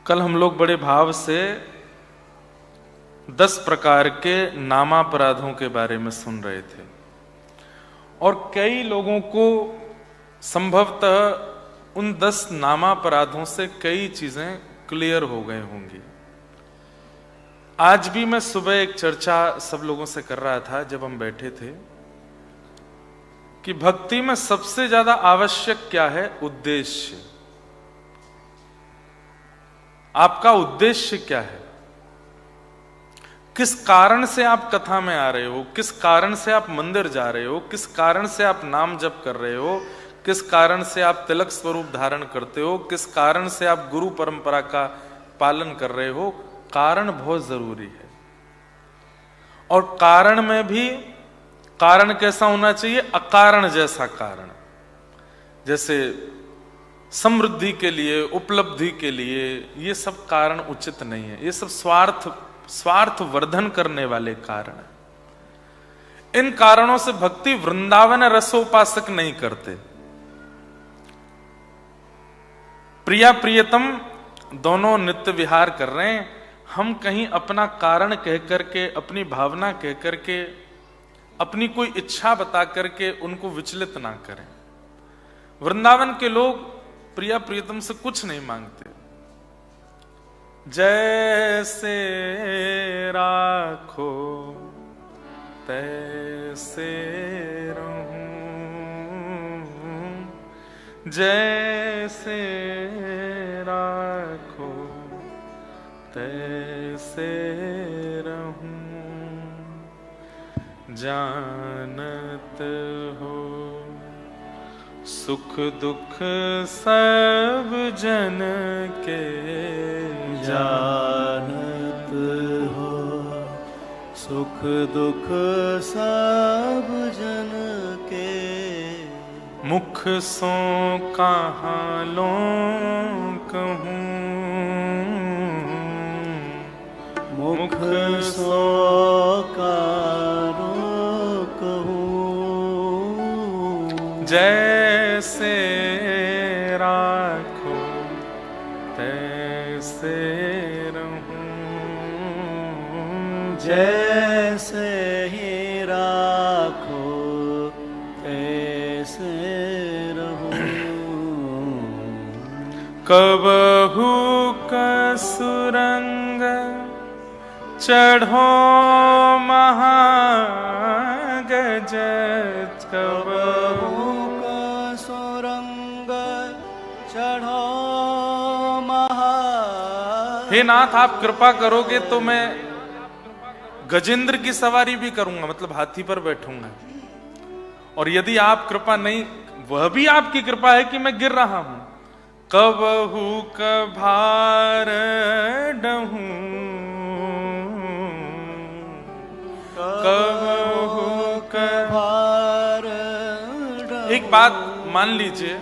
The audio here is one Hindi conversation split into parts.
कल हम लोग बड़े भाव से 10 प्रकार के नामापराधों के बारे में सुन रहे थे और कई लोगों को संभवतः उन 10 नामापराधों से कई चीजें क्लियर हो गए होंगी। आज भी मैं सुबह एक चर्चा सब लोगों से कर रहा था जब हम बैठे थे कि भक्ति में सबसे ज्यादा आवश्यक क्या है? उद्देश्य। आपका उद्देश्य क्या है? किस कारण से आप कथा में आ रहे हो? किस कारण से आप मंदिर जा रहे हो? किस कारण से आप नाम जप कर रहे हो? किस कारण से आप तिलक स्वरूप धारण करते हो? किस कारण से आप गुरु परंपरा का पालन कर रहे हो? कारण बहुत जरूरी है। और कारण में भी कारण कैसा होना चाहिए? अकारण जैसा कारण। जैसे समृद्धि के लिए, उपलब्धि के लिए, ये सब कारण उचित नहीं है। ये सब स्वार्थ वर्धन करने वाले कारण है। इन कारणों से भक्ति वृंदावन रसोपासक नहीं करते। प्रिया प्रियतम दोनों नित्य विहार कर रहे हैं, हम कहीं अपना कारण कह करके, अपनी भावना कह करके, अपनी कोई इच्छा बता करके उनको विचलित ना करें। वृंदावन के लोग प्रिया प्रियतम से कुछ नहीं मांगते। जैसे राखो तैसे रहूं, जैसे राखो तैसे रहूं, जानत हो सुख दुख सब जन के, जानत हो सुख दुख सब जन के, मुख सो कहाँ लो कहूँ, मुख सो कारो कहूँ, जैसे राखो तैसे रहूं, जैसे ही राखो तैसे रहूं, कबहू कसुरंग चढ़ो महागज, कबहू कसुरंग चढ़ो महा। हे नाथ, आप कृपा करोगे तो मैं गजेंद्र की सवारी भी करूंगा, मतलब हाथी पर बैठूंगा। और यदि आप कृपा नहीं, वह भी आपकी कृपा है कि मैं गिर रहा हूं। कबहू कभार डहूं, कबहू कभार। एक बात मान लीजिए,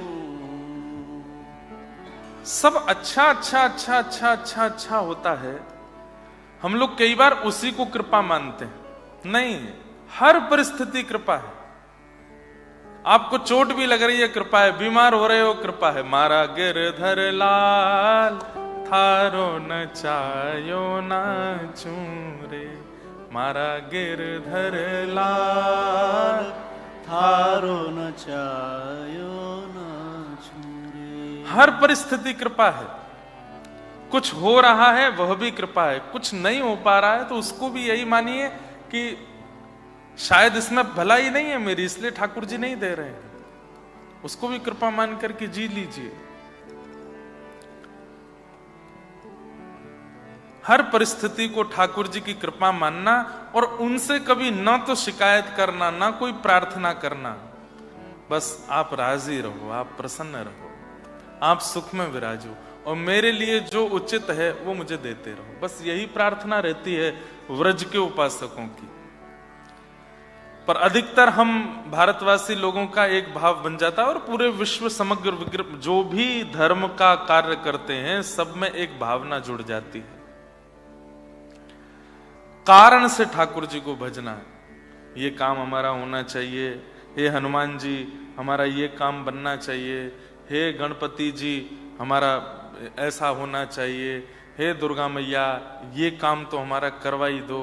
सब अच्छा अच्छा अच्छा अच्छा अच्छा अच्छा होता है, हम लोग कई बार उसी को कृपा मानते हैं। नहीं, हर परिस्थिति कृपा है। आपको चोट भी लग रही है, कृपा है। बीमार हो रहे हो, कृपा है। मारा गिरधर लाल थारो न चायो ना चूरे, मारा गिरधर लाल थारो न चायो न छूरे। हर परिस्थिति कृपा है। कुछ हो रहा है वह भी कृपा है, कुछ नहीं हो पा रहा है तो उसको भी यही मानिए कि शायद इसमें भलाई नहीं है मेरी, इसलिए ठाकुर जी नहीं दे रहे हैं। उसको भी कृपा मान करके जी लीजिए। हर परिस्थिति को ठाकुर जी की कृपा मानना और उनसे कभी ना तो शिकायत करना, ना कोई प्रार्थना करना। बस आप राजी रहो, आप प्रसन्न रहो, आप सुख में विराजो और मेरे लिए जो उचित है वो मुझे देते रहो। बस यही प्रार्थना रहती है व्रज के उपासकों की। पर अधिकतर हम भारतवासी लोगों का एक भाव बन जाता है और पूरे विश्व समग्र जो भी धर्म का कार्य करते हैं सब में एक भावना जुड़ जाती है। कारण से ठाकुर जी को भजना है। ये काम हमारा होना चाहिए, हे हनुमान जी हमारा ये काम बनना चाहिए, हे गणपति जी हमारा ऐसा होना चाहिए, हे दुर्गा मैया ये काम तो हमारा करवाई दो।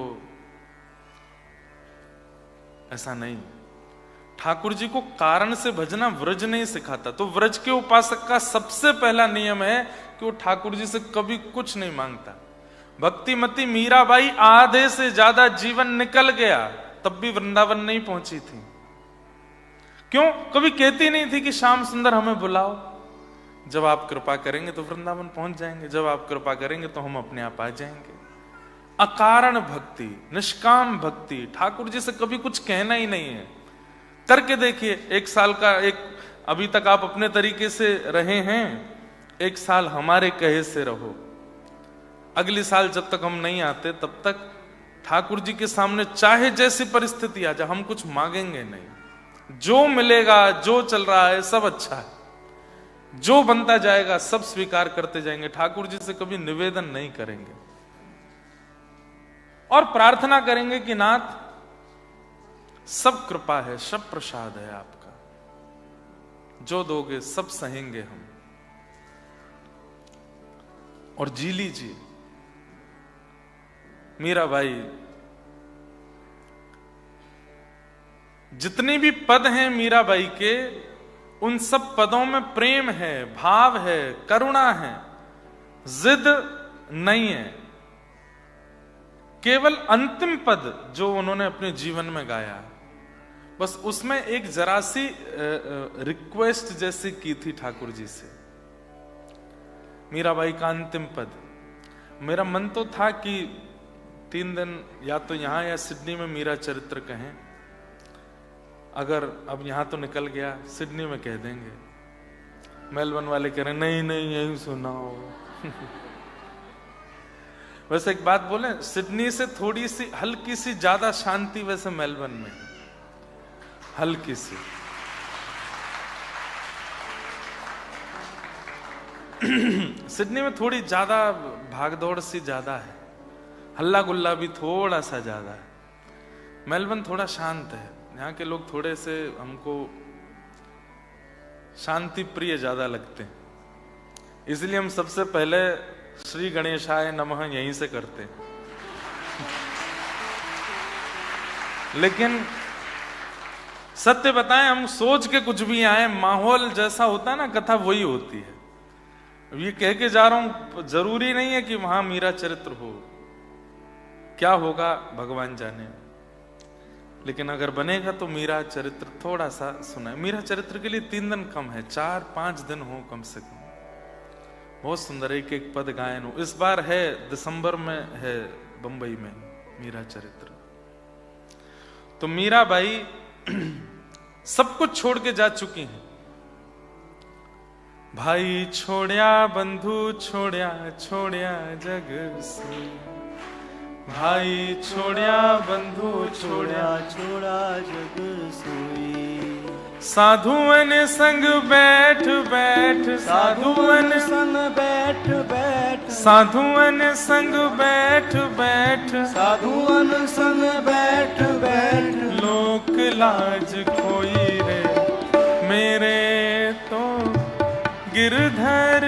ऐसा नहीं। ठाकुर जी को कारण से भजना व्रज नहीं सिखाता। तो व्रज के उपासक का सबसे पहला नियम है कि वो ठाकुर जी से कभी कुछ नहीं मांगता। भक्तिमती मीराबाई आधे से ज्यादा जीवन निकल गया तब भी वृंदावन नहीं पहुंची थी। क्यों? कभी कहती नहीं थी कि श्याम सुंदर हमें बुलाओ, जब आप कृपा करेंगे तो वृंदावन पहुंच जाएंगे, जब आप कृपा करेंगे तो हम अपने आप आ जाएंगे। अकारण भक्ति, निष्काम भक्ति, ठाकुर जी से कभी कुछ कहना ही नहीं है। करके देखिए, 1 साल का अभी तक आप अपने तरीके से रहे हैं, 1 साल हमारे कहे से रहो। अगली साल जब तक हम नहीं आते तब तक ठाकुर जी के सामने चाहे जैसी परिस्थिति आ जाए हम कुछ मांगेंगे नहीं। जो मिलेगा, जो चल रहा है सब अच्छा है, जो बनता जाएगा सब स्वीकार करते जाएंगे। ठाकुर जी से कभी निवेदन नहीं करेंगे और प्रार्थना करेंगे कि नाथ सब कृपा है, सब प्रसाद है आपका, जो दोगे सब सहेंगे हम। और जी लीजिए। मीराबाई जितने भी पद हैं मीराबाई के, उन सब पदों में प्रेम है, भाव है, करुणा है, जिद नहीं है। केवल अंतिम पद जो उन्होंने अपने जीवन में गाया, बस उसमें एक जरा सी रिक्वेस्ट जैसी की थी ठाकुर जी से। मीराबाई का अंतिम पद, मेरा मन तो था कि 3 दिन या तो यहां या सिडनी में मीरा चरित्र कहें। अगर अब यहां तो निकल गया, सिडनी में कह देंगे। मेलबर्न वाले कह रहे नहीं नहीं यही सुनाओ। वैसे एक बात बोले, सिडनी से थोड़ी सी हल्की सी ज्यादा शांति वैसे मेलबर्न में, हल्की सी। सिडनी में थोड़ी ज्यादा भागदौड़ सी ज्यादा है, हल्ला गुल्ला भी थोड़ा सा ज्यादा है। मेलबर्न थोड़ा शांत है। यहाँ के लोग थोड़े से हमको शांति प्रिय ज्यादा लगते हैं, इसलिए हम सबसे पहले श्री गणेशाय नमः यहीं से करते हैं। लेकिन सत्य बताएं, हम सोच के कुछ भी आए, माहौल जैसा होता है ना, कथा वही होती है। ये कह के जा रहा हूं, जरूरी नहीं है कि वहां मीरा चरित्र हो, क्या होगा भगवान जाने। लेकिन अगर बनेगा तो मीरा चरित्र थोड़ा सा सुना। मीरा चरित्र के लिए 3 दिन कम है, 4-5 दिन हो कम से कम। बहुत सुंदर एक एक पद गायन हो। इस बार है दिसंबर में है बंबई में मीरा चरित्र। तो मीराबाई सब कुछ छोड़ के जा चुकी हैं। भाई छोड़या बंधु छोड़या, छोड़या जग से। भाई छोड़या बंधु छोड़या, छोड़ा जग सोई। साधुअन संग बैठ बैठ, साधुअन संग बैठ बैठ, साधुअन संग बैठ बैठ, साधुअन संग बैठ बैठ। लोक लाज खोई रे मेरे तो गिरधर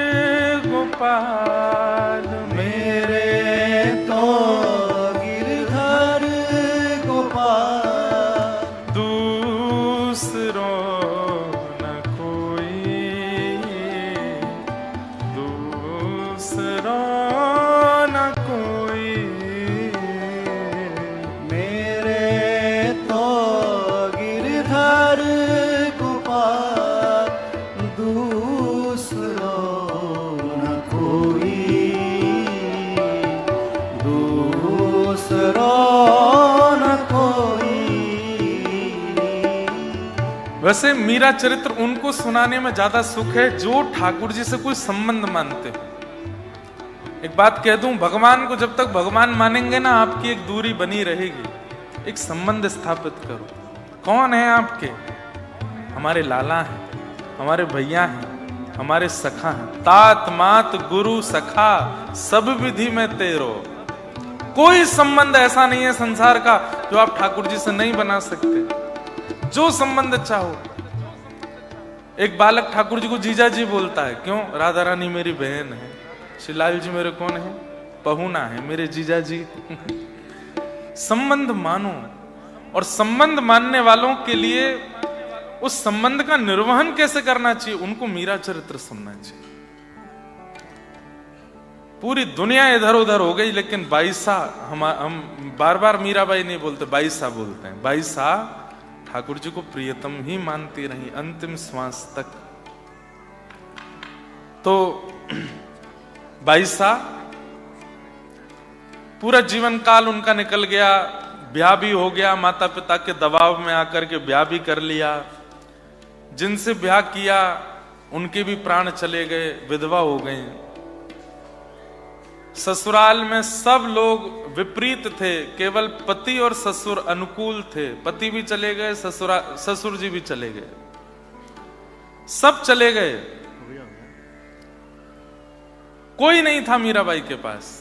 गोपाल, मेरे तो गिरधर गोपाल। दूसरो न कोई, दूसरो न कोई। मेरे तो गिरधर गोपाल, दूसरो न कोई, दूसरो न कोई। वैसे मीरा चरित्र उनको सुनाने में ज्यादा सुख है जो ठाकुर जी से कोई संबंध मानते हो। एक बात कह दूं, भगवान को जब तक भगवान मानेंगे ना, आपकी एक दूरी बनी रहेगी। एक संबंध स्थापित करो। कौन है आपके? हमारे लाला हैं, हमारे भैया हैं, हमारे सखा हैं। तात मात गुरु सखा सब विधि में तेरो। कोई संबंध ऐसा नहीं है संसार का जो आप ठाकुर जी से नहीं बना सकते। जो संबंध चाहो। एक बालक ठाकुर जी को जीजा जी बोलता है, क्यों? राधा रानी मेरी बहन है, श्री लाल जी मेरे कौन है? पहुना है, मेरे जीजा जी। संबंध मानो, और संबंध मानने वालों के लिए उस संबंध का निर्वहन कैसे करना चाहिए, उनको मीरा चरित्र सुनना चाहिए। पूरी दुनिया इधर उधर हो गई, लेकिन बाईसा हम बार बार मीराबाई नहीं बोलते, बाईसा बोलते हैं। बाईसा ठाकुर जी को प्रियतम ही मानती रही अंतिम श्वास तक। तो बाईसा पूरा जीवन काल उनका निकल गया, ब्याह भी हो गया, माता पिता के दबाव में आकर के ब्याह भी कर लिया। जिनसे ब्याह किया उनके भी प्राण चले गए, विधवा हो गई। ससुराल में सब लोग विपरीत थे, केवल पति और ससुर अनुकूल थे। पति भी चले गए, ससुर जी भी चले गए, सब चले गए। कोई नहीं था मीराबाई के पास,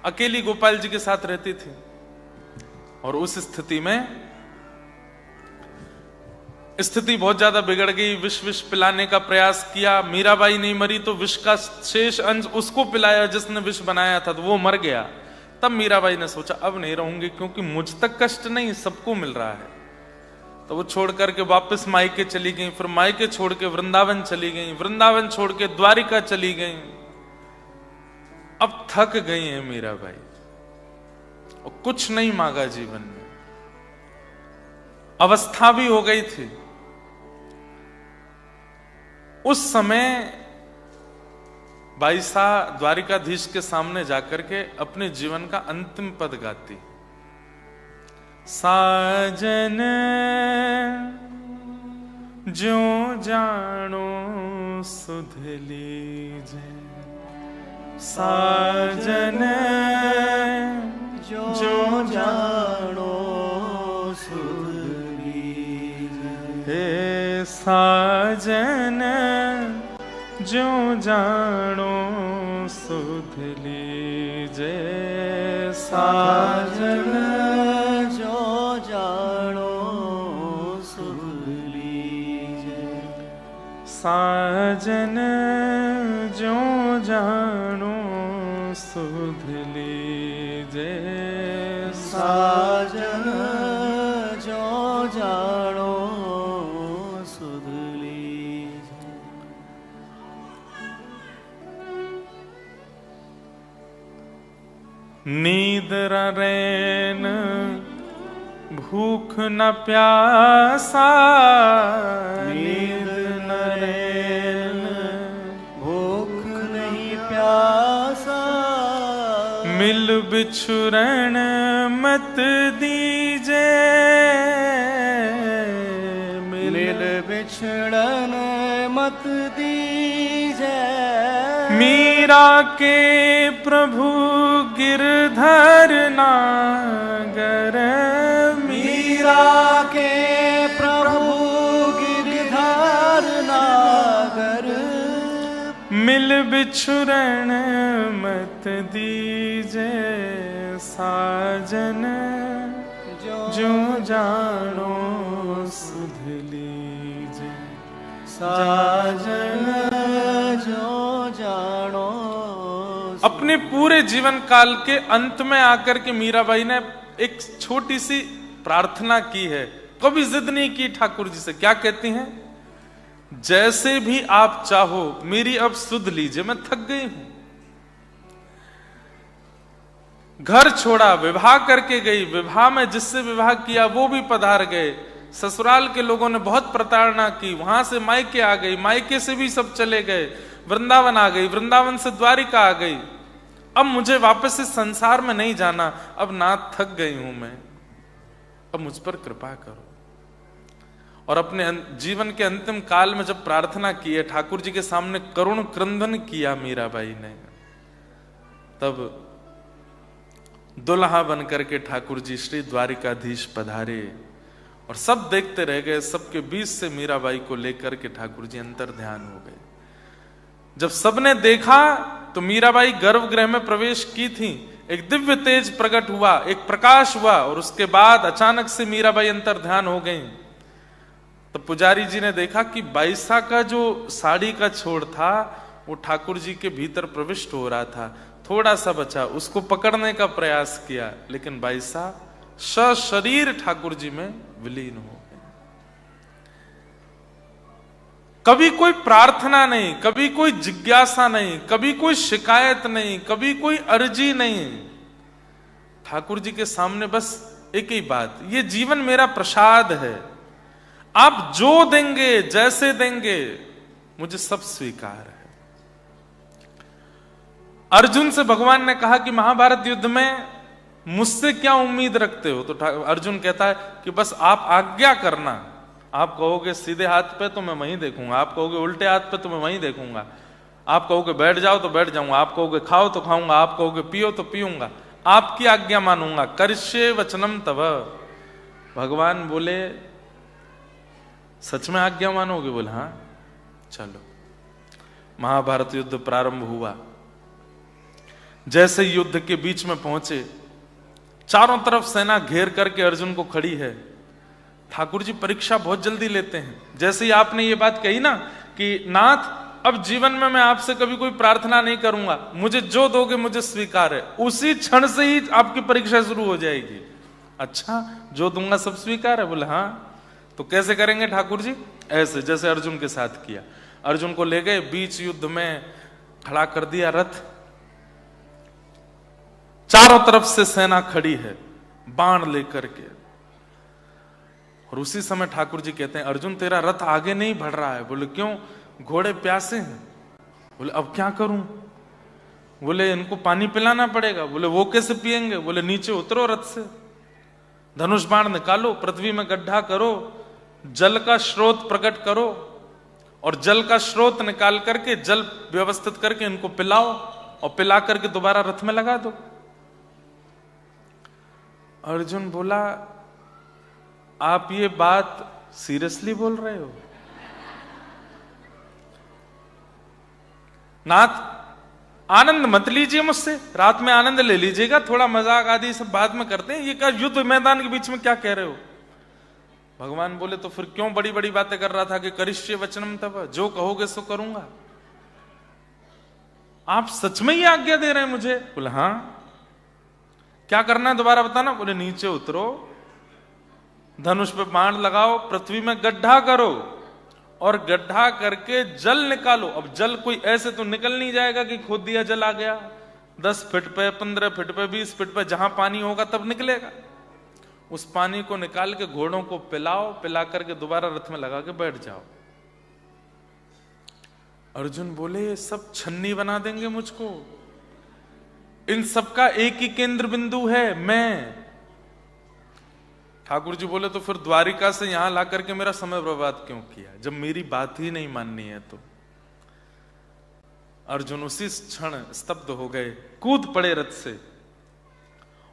अकेली गोपाल जी के साथ रहती थी। और उस स्थिति में स्थिति बहुत ज्यादा बिगड़ गई। विष पिलाने का प्रयास किया, मीराबाई नहीं मरी तो विष का शेष अंश उसको पिलाया जिसने विष बनाया था, तो वो मर गया। तब मीराबाई ने सोचा अब नहीं रहूंगी, क्योंकि मुझ तक कष्ट नहीं, सबको मिल रहा है। तो वो छोड़ करके वापस मायके चली गई, फिर मायके छोड़ के वृंदावन चली गई, वृंदावन छोड़ के द्वारिका चली गई। अब थक गई है मीराबाई और कुछ नहीं मांगा जीवन में, अवस्था भी हो गई थी। उस समय बाईसा द्वारिकाधीश के सामने जाकर के अपने जीवन का अंतिम पद गाती। साजन जो जानो सुध लीजे, साजन जो जानो सुध लीजे। हे साजन जो जानो सुध लीजे, साजन जो जानो सुध लीजे। साजन जो जानो सुध लीजे, साजन जो जानो सुध लीजे। नींद रैन भूख न प्यासा, नींद न रैन भूख नहीं प्यासा। मिल बिछुरण मत दीजे, मिल बिछड़न मत दीजे। मीरा के प्रभु गिरधर नागर, मीरा के प्रभु गिरधर नागर। मिल बिछुरण मत दीजे, साजन जो जानो सुध लीजे। साजन जो जानो। अपने पूरे जीवन काल के अंत में आकर के मीराबाई ने एक छोटी सी प्रार्थना की है, कभी जिद नहीं की ठाकुर जी से। क्या कहती हैं? जैसे भी आप चाहो मेरी अब सुध लीजिए, मैं थक गई हूं। घर छोड़ा, विवाह करके गई, विवाह में जिससे विवाह किया वो भी पधार गए। ससुराल के लोगों ने बहुत प्रताड़ना की, वहां से मायके आ गई, मायके से भी सब चले गए, वृंदावन आ गई, वृंदावन से द्वारिका आ गई। अब मुझे वापस इस संसार में नहीं जाना, अब नाथ थक गई हूं मैं, अब मुझ पर कृपा करो। और अपने जीवन के अंतिम काल में जब प्रार्थना की है, ठाकुर जी के सामने करुण क्रंदन किया मीराबाई ने, तब दुल्हा बनकर के ठाकुर जी श्री द्वारिकाधीश पधारे और सब देखते रह गए। सबके बीच से मीराबाई को लेकर के ठाकुर जी अंतर ध्यान हो गए। जब सबने देखा तो मीराबाई गर्भगृह में प्रवेश की थी, एक दिव्य तेज प्रकट हुआ, एक प्रकाश हुआ, और उसके बाद अचानक से मीराबाई अंतर ध्यान हो गई। तो तो पुजारी जी ने देखा कि बाईसा का जो साड़ी का छोर था वो ठाकुर जी के भीतर प्रविष्ट हो रहा था, थोड़ा सा बचा, उसको पकड़ने का प्रयास किया, लेकिन बाईसा सशरीर ठाकुर जी में विलीन हो गए। कभी कोई प्रार्थना नहीं, कभी कोई जिज्ञासा नहीं, कभी कोई शिकायत नहीं, कभी कोई अर्जी नहीं, ठाकुर जी के सामने बस एक ही बात, ये जीवन मेरा प्रसाद है, आप जो देंगे जैसे देंगे मुझे सब स्वीकार है। अर्जुन से भगवान ने कहा कि महाभारत युद्ध में मुझसे क्या उम्मीद रखते हो? तो अर्जुन कहता है कि बस आप आज्ञा करना, आप कहोगे सीधे हाथ पे तो मैं वहीं देखूंगा, आप कहोगे उल्टे हाथ पे तो मैं वहीं देखूंगा, आप कहोगे बैठ जाओ तो बैठ जाऊंगा, आप कहोगे खाओ तो खाऊंगा, आप कहोगे पियो तो पीऊंगा, आपकी आज्ञा मानूंगा, करिष्ये वचनम तव। भगवान बोले सच में आज्ञा मानोगे? बोले हाँ। चलो, महाभारत युद्ध प्रारंभ हुआ। जैसे युद्ध के बीच में पहुंचे, चारों तरफ सेना घेर करके अर्जुन को खड़ी है। ठाकुर जी परीक्षा बहुत जल्दी लेते हैं। जैसे ही आपने ये बात कही ना कि नाथ अब जीवन में मैं आपसे कभी कोई प्रार्थना नहीं करूंगा, मुझे जो दोगे मुझे स्वीकार है, उसी क्षण से ही आपकी परीक्षा शुरू हो जाएगी। अच्छा, जो दूंगा सब स्वीकार है? बोले हाँ। तो कैसे करेंगे ठाकुर जी? ऐसे जैसे अर्जुन के साथ किया। अर्जुन को ले गए, बीच युद्ध में खड़ा कर दिया रथ, चारों तरफ से सेना खड़ी है बाण लेकर के, और उसी समय ठाकुर जी कहते हैं अर्जुन तेरा रथ आगे नहीं बढ़ रहा है। बोले क्यों? घोड़े प्यासे हैं। बोले अब क्या करूं? बोले इनको पानी पिलाना पड़ेगा। बोले वो कैसे पिएंगे? बोले नीचे उतरो रथ से, धनुष बाण निकालो, पृथ्वी में गड्ढा करो, जल का स्रोत प्रकट करो, और जल का स्रोत निकाल करके जल व्यवस्थित करके इनको पिलाओ, और पिला करके दोबारा रथ में लगा दो। अर्जुन बोला आप ये बात सीरियसली बोल रहे हो? नाथ आनंद मत लीजिए मुझसे, रात में आनंद ले लीजिएगा, थोड़ा मजाक आदि सब बाद में करते हैं, ये क्या युद्ध मैदान के बीच में क्या कह रहे हो? भगवान बोले तो फिर क्यों बड़ी बड़ी बातें कर रहा था कि करिष्ये वचनम तव, जो कहोगे सो करूंगा। आप सच में ही आज्ञा दे रहे हैं मुझे? बोले हाँ। क्या करना है दोबारा बताना? बोले नीचे उतरो, धनुष पे बाण लगाओ, पृथ्वी में गड्ढा करो, और गड्ढा करके जल निकालो। अब जल कोई ऐसे तो निकल नहीं जाएगा कि खोद दिया जल आ गया, 10 फीट पे, 15 फीट पे, 20 फीट पे जहां पानी होगा तब निकलेगा। उस पानी को निकाल के घोड़ों को पिलाओ, पिला करके दोबारा रथ में लगा के बैठ जाओ। अर्जुन बोले ये सब छन्नी बना देंगे मुझको, इन सबका एक ही केंद्र बिंदु है मैं। ठाकुर जी बोले तो फिर द्वारिका से यहां ला करके मेरा समय बर्बाद क्यों किया, जब मेरी बात ही नहीं माननी है तो। अर्जुन उसी क्षण स्तब्ध हो गए, कूद पड़े रथ से,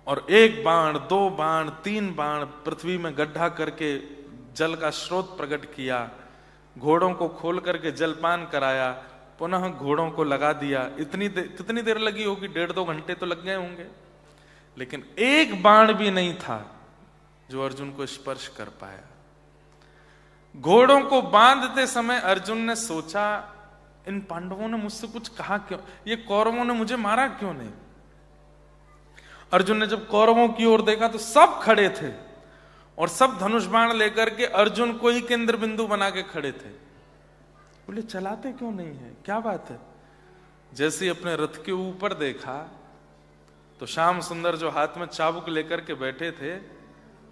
और 1 बाण 2 बाण 3 बाण पृथ्वी में गड्ढा करके जल का स्रोत प्रकट किया, घोड़ों को खोल करके जलपान कराया, पुनः घोड़ों को लगा दिया। कितनी देर लगी होगी? 1.5-2 घंटे तो लग गए होंगे, लेकिन 1 बाण भी नहीं था जो अर्जुन को स्पर्श कर पाया। घोड़ों को बांधते समय अर्जुन ने सोचा इन पांडवों ने मुझसे कुछ कहा क्यों, ये कौरवों ने मुझे मारा क्यों नहीं? अर्जुन ने जब कौरवों की ओर देखा तो सब खड़े थे, और सब धनुष बाण लेकर के अर्जुन को ही केंद्र बिंदु बना के खड़े थे। बोले चलाते क्यों नहीं है, क्या बात है? जैसे अपने रथ के ऊपर देखा तो श्याम सुंदर जो हाथ में चाबुक लेकर के बैठे थे,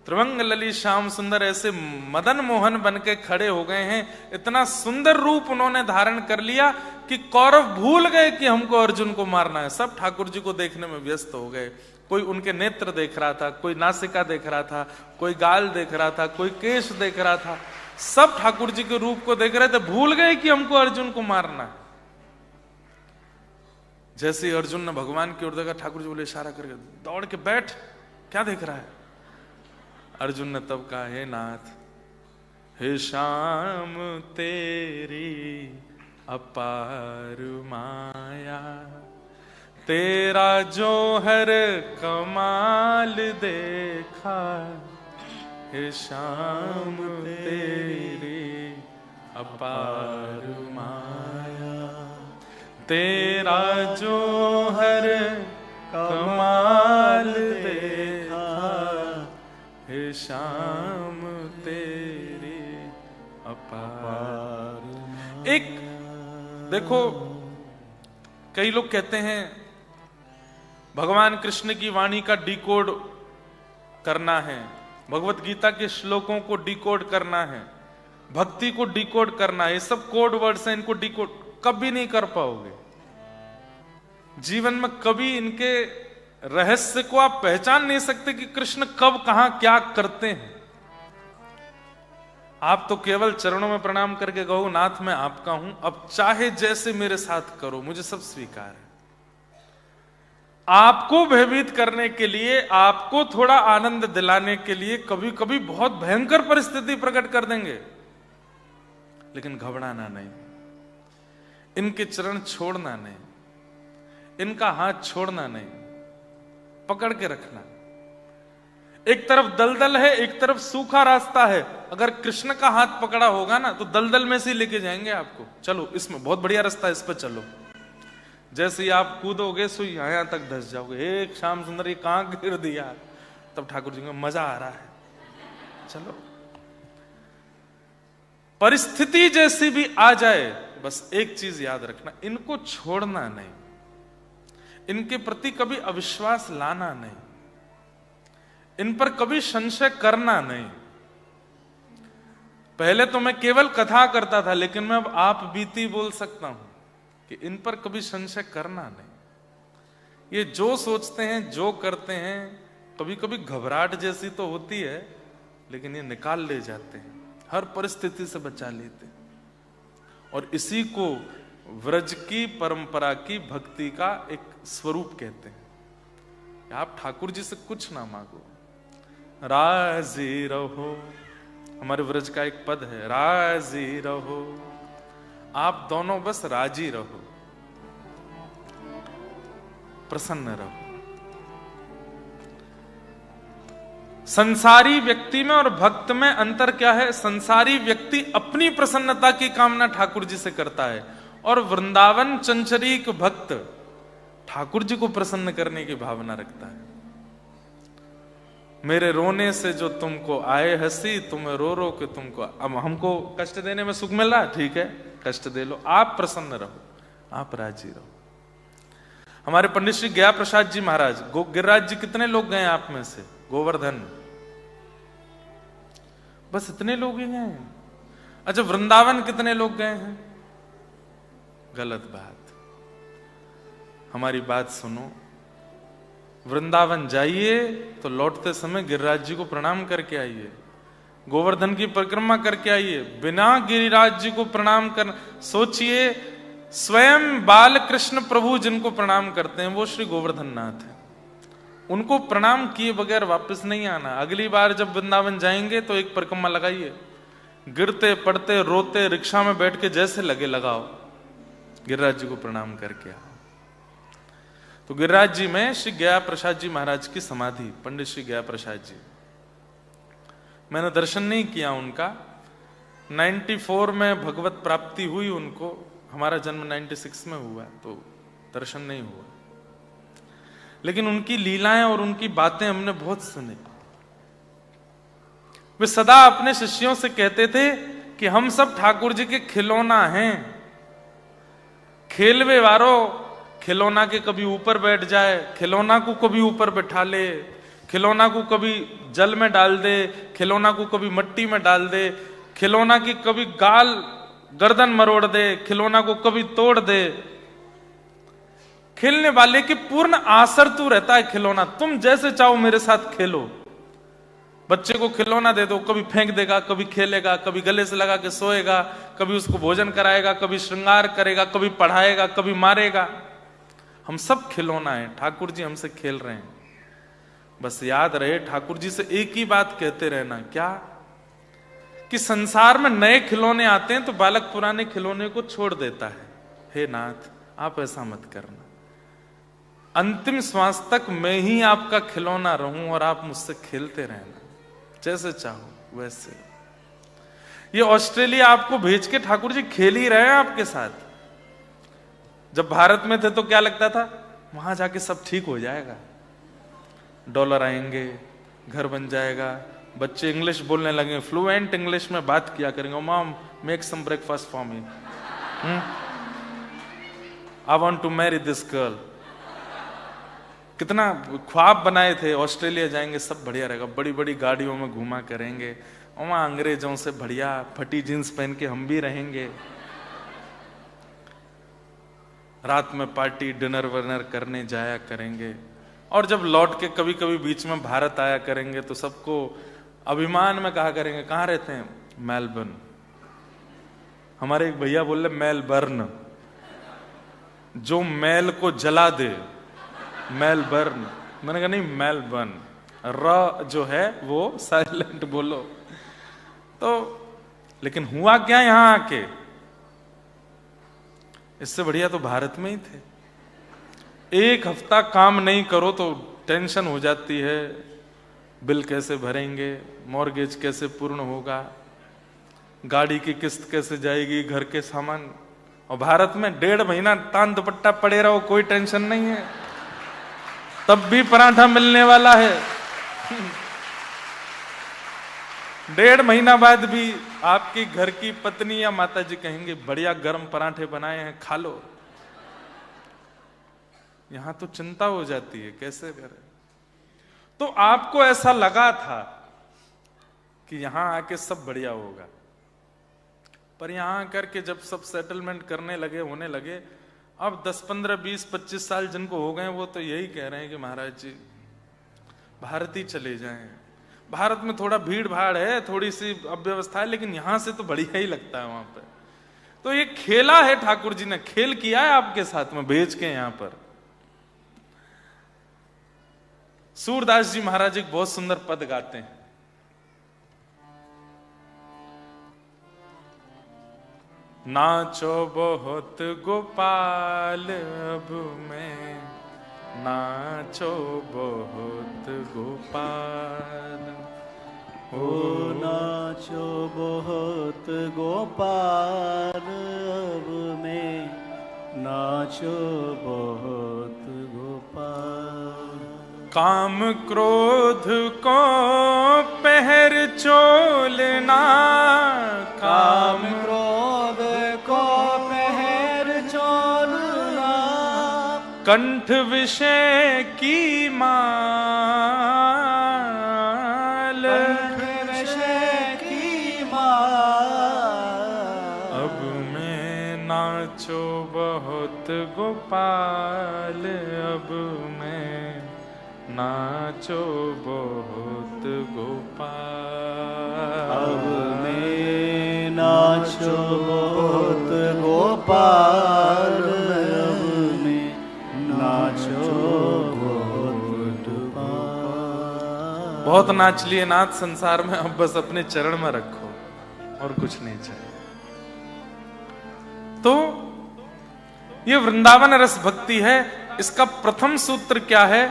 त्रिभंग ललित श्याम सुंदर ऐसे मदन मोहन बन के खड़े हो गए हैं। इतना सुंदर रूप उन्होंने धारण कर लिया कि कौरव भूल गए कि हमको अर्जुन को मारना है। सब ठाकुर जी को देखने में व्यस्त हो गए। कोई उनके नेत्र देख रहा था, कोई नासिका देख रहा था, कोई गाल देख रहा था, कोई केश देख रहा था। सब ठाकुर जी के रूप को देख रहे थे, भूल गए कि हमको अर्जुन को मारना है। जैसे ही अर्जुन ने भगवान की ओर देखा, ठाकुर जी बोले इशारा करके दौड़ के बैठ, क्या देख रहा है? अर्जुन ने तब कहा हे नाथ, हे श्याम तेरी अपार माया, तेरा जो हर कमाल देखा, हे श्याम तेरी अपार माया, तेरा जो हर कमाल देखा, हे श्याम तेरी अपार। एक देखो, कई लोग कहते हैं भगवान कृष्ण की वाणी का डिकोड करना है, भगवत गीता के श्लोकों को डिकोड करना है, भक्ति को डिकोड करना है, ये सब कोड वर्ड्स हैं, इनको डिकोड कभी नहीं कर पाओगे। जीवन में कभी इनके रहस्य को आप पहचान नहीं सकते कि कृष्ण कब कहां क्या करते हैं। आप तो केवल चरणों में प्रणाम करके कहो, नाथ मैं आपका हूं, अब चाहे जैसे मेरे साथ करो, मुझे सब स्वीकार है। आपको भयभीत करने के लिए, आपको थोड़ा आनंद दिलाने के लिए कभी कभी बहुत भयंकर परिस्थिति प्रकट कर देंगे, लेकिन घबराना नहीं, इनके चरण छोड़ना नहीं, इनका हाथ छोड़ना नहीं, पकड़ के रखना। एक तरफ दलदल है, एक तरफ सूखा रास्ता है, अगर कृष्ण का हाथ पकड़ा होगा ना तो दलदल में से लेके जाएंगे आपको, चलो इसमें बहुत बढ़िया रास्ता है, इस पर चलो। जैसे ही आप कूदोगे सो यहां तक धस जाओगे, एक श्याम सुंदर ये कहां गिर दिया, तब ठाकुर जी को मजा आ रहा है, चलो। परिस्थिति जैसी भी आ जाए, बस एक चीज याद रखना, इनको छोड़ना नहीं, इनके प्रति कभी अविश्वास लाना नहीं, इन पर कभी संशय करना नहीं। पहले तो मैं केवल कथा करता था, लेकिन मैं अब आप बीती बोल सकता हूं कि इन पर कभी संशय करना नहीं। ये जो सोचते हैं, जो करते हैं, कभी कभी घबराहट जैसी तो होती है, लेकिन ये निकाल ले जाते हैं, हर परिस्थिति से बचा लेते हैं। और इसी को व्रज की परंपरा की भक्ति का एक स्वरूप कहते हैं। आप ठाकुर जी से कुछ ना मांगो, राजी रहो, हमारे व्रज का एक पद है, राजी रहो, आप दोनों बस राजी रहो, प्रसन्न रहो। संसारी व्यक्ति में और भक्त में अंतर क्या है? संसारी व्यक्ति अपनी प्रसन्नता की कामना ठाकुर जी से करता है, और वृंदावन चंचरीक भक्त ठाकुर जी को प्रसन्न करने की भावना रखता है। मेरे रोने से जो तुमको आए हंसी, तुम्हें रो रो के तुमको, अब हमको कष्ट देने में सुख मिल रहा, ठीक है कष्ट दे लो, आप प्रसन्न रहो, आप राजी रहो। हमारे पंडित श्री गया प्रसाद जी महाराज, गिरिराज जी कितने लोग गए आप में से? गोवर्धन, बस इतने लोग ही गए। अच्छा, वृंदावन कितने लोग गए हैं? गलत बात, हमारी बात सुनो। वृंदावन जाइए तो लौटते समय गिरिराज जी को प्रणाम करके आइए, गोवर्धन की परिक्रमा करके आइए, बिना गिरिराज जी को प्रणाम कर, सोचिए स्वयं बाल कृष्ण प्रभु जिनको प्रणाम करते हैं वो श्री गोवर्धन नाथ है, उनको प्रणाम किए बगैर वापस नहीं आना। अगली बार जब वृंदावन जाएंगे तो एक परिक्रमा लगाइए, गिरते पड़ते रोते रिक्शा में बैठ के जैसे लगे लगाओ, गिरिराज जी को प्रणाम करके आओ। तो गिरिराज जी में श्री गया प्रसाद जी महाराज की समाधि, पंडित श्री गया प्रसाद जी, मैंने दर्शन नहीं किया उनका। 94 में भगवत प्राप्ति हुई उनको, हमारा जन्म 96 में हुआ, तो दर्शन नहीं हुआ, लेकिन उनकी लीलाएं और उनकी बातें हमने बहुत सुनी। वे सदा अपने शिष्यों से कहते थे कि हम सब ठाकुर जी के खिलौना हैं, खेलवे वारो, खिलौना के कभी ऊपर बैठ जाए, खिलौना को कभी ऊपर बैठा ले, खिलौना को कभी जल में डाल दे, खिलौना को कभी मिट्टी में डाल दे, खिलौना की कभी गाल गर्दन मरोड़ दे, खिलौना को कभी तोड़ दे। खेलने वाले की पूर्ण आसर तू रहता है खिलौना, तुम जैसे चाहो मेरे साथ खेलो। बच्चे को खिलौना दे दो, कभी फेंक देगा, कभी खेलेगा, कभी गले से लगा के सोएगा, कभी उसको भोजन कराएगा, कभी श्रृंगार करेगा, कभी पढ़ाएगा, कभी मारेगा। हम सब खिलौना है, ठाकुर जी हमसे खेल रहे हैं। बस याद रहे, ठाकुर जी से एक ही बात कहते रहना, क्या कि संसार में नए खिलौने आते हैं तो बालक पुराने खिलौने को छोड़ देता है। हे नाथ, आप ऐसा मत करना, अंतिम श्वास तक मैं ही आपका खिलौना रहूं और आप मुझसे खेलते रहना, जैसे चाहो वैसे। ये ऑस्ट्रेलिया आपको भेज के ठाकुर जी खेल ही रहे हैं आपके साथ। जब भारत में थे तो क्या लगता था, वहां जाके सब ठीक हो जाएगा, डॉलर आएंगे, घर बन जाएगा, बच्चे इंग्लिश बोलने लगे, फ्लुएंट इंग्लिश में बात किया करेंगे, mom make some breakfast for me, I want to marry this girl. कितना ख्वाब बनाए थे, ऑस्ट्रेलिया जाएंगे सब बढ़िया रहेगा, बड़ी बड़ी गाड़ियों में घुमा करेंगे, और वहां अंग्रेजों से बढ़िया फटी जींस पहन के हम भी रहेंगे, रात में पार्टी डिनर विनर करने जाया करेंगे, और जब लौट के कभी कभी बीच में भारत आया करेंगे तो सबको अभिमान में कहा करेंगे, कहाँ रहते हैं, मेलबर्न। हमारे एक भैया बोले मेलबर्न, जो मैल को जला दे, मेलबर्न। मैंने कहा नहीं, मेलबर्न, र जो है वो साइलेंट बोलो। तो लेकिन हुआ क्या यहां आके, इससे बढ़िया तो भारत में ही थे। एक हफ्ता काम नहीं करो तो टेंशन हो जाती है, बिल कैसे भरेंगे, मॉर्गेज कैसे पूर्ण होगा, गाड़ी की किस्त कैसे जाएगी, घर के सामान। और भारत में 1.5 महीना तान दुपट्टा पड़े रहो, कोई टेंशन नहीं है, तब भी पराठा मिलने वाला है। 1.5 महीना बाद भी आपकी घर की पत्नी या माता जी कहेंगे, बढ़िया गर्म पराठे बनाए हैं, खा लो। यहां तो चिंता हो जाती है, कैसे करें। तो आपको ऐसा लगा था कि यहां आके सब बढ़िया होगा, पर यहां आकर के जब सब सेटलमेंट करने लगे, होने लगे, अब 10, 15, 20, 25 साल जिनको हो गए वो तो यही कह रहे हैं कि महाराज जी भारत ही चले जाएं। भारत में थोड़ा भीड़ भाड़ है, थोड़ी सी अव्यवस्था है, लेकिन यहां से तो बढ़िया ही लगता है वहां पे। तो ये खेला है, ठाकुर जी ने खेल किया है आपके साथ में भेज के यहां पर। सूरदास जी महाराज एक बहुत सुंदर पद गाते हैं, नाचो बहुत गोपाल अब मैं, नाचो बहुत गोपाल, ओ नाचो बहुत गोपाल अब मैं, नाचो बहुत गोपाल। काम क्रोध को पहर चोलना, काम क्रोध को पहर चोलना, कंठ विषय की माल, कंठ विषय की माल। अब मैं नाचो बहुत गोपाल, अब मैं नाचो बहुत गोपाल, अब मैं नाचो बहुत गोपाल, अब मैं नाचो बहुत गोपाल। बहुत नाच लिए नाथ संसार में, अब बस अपने चरण में रखो और कुछ नहीं चाहिए। तो ये वृंदावन रस भक्ति है। इसका प्रथम सूत्र क्या है?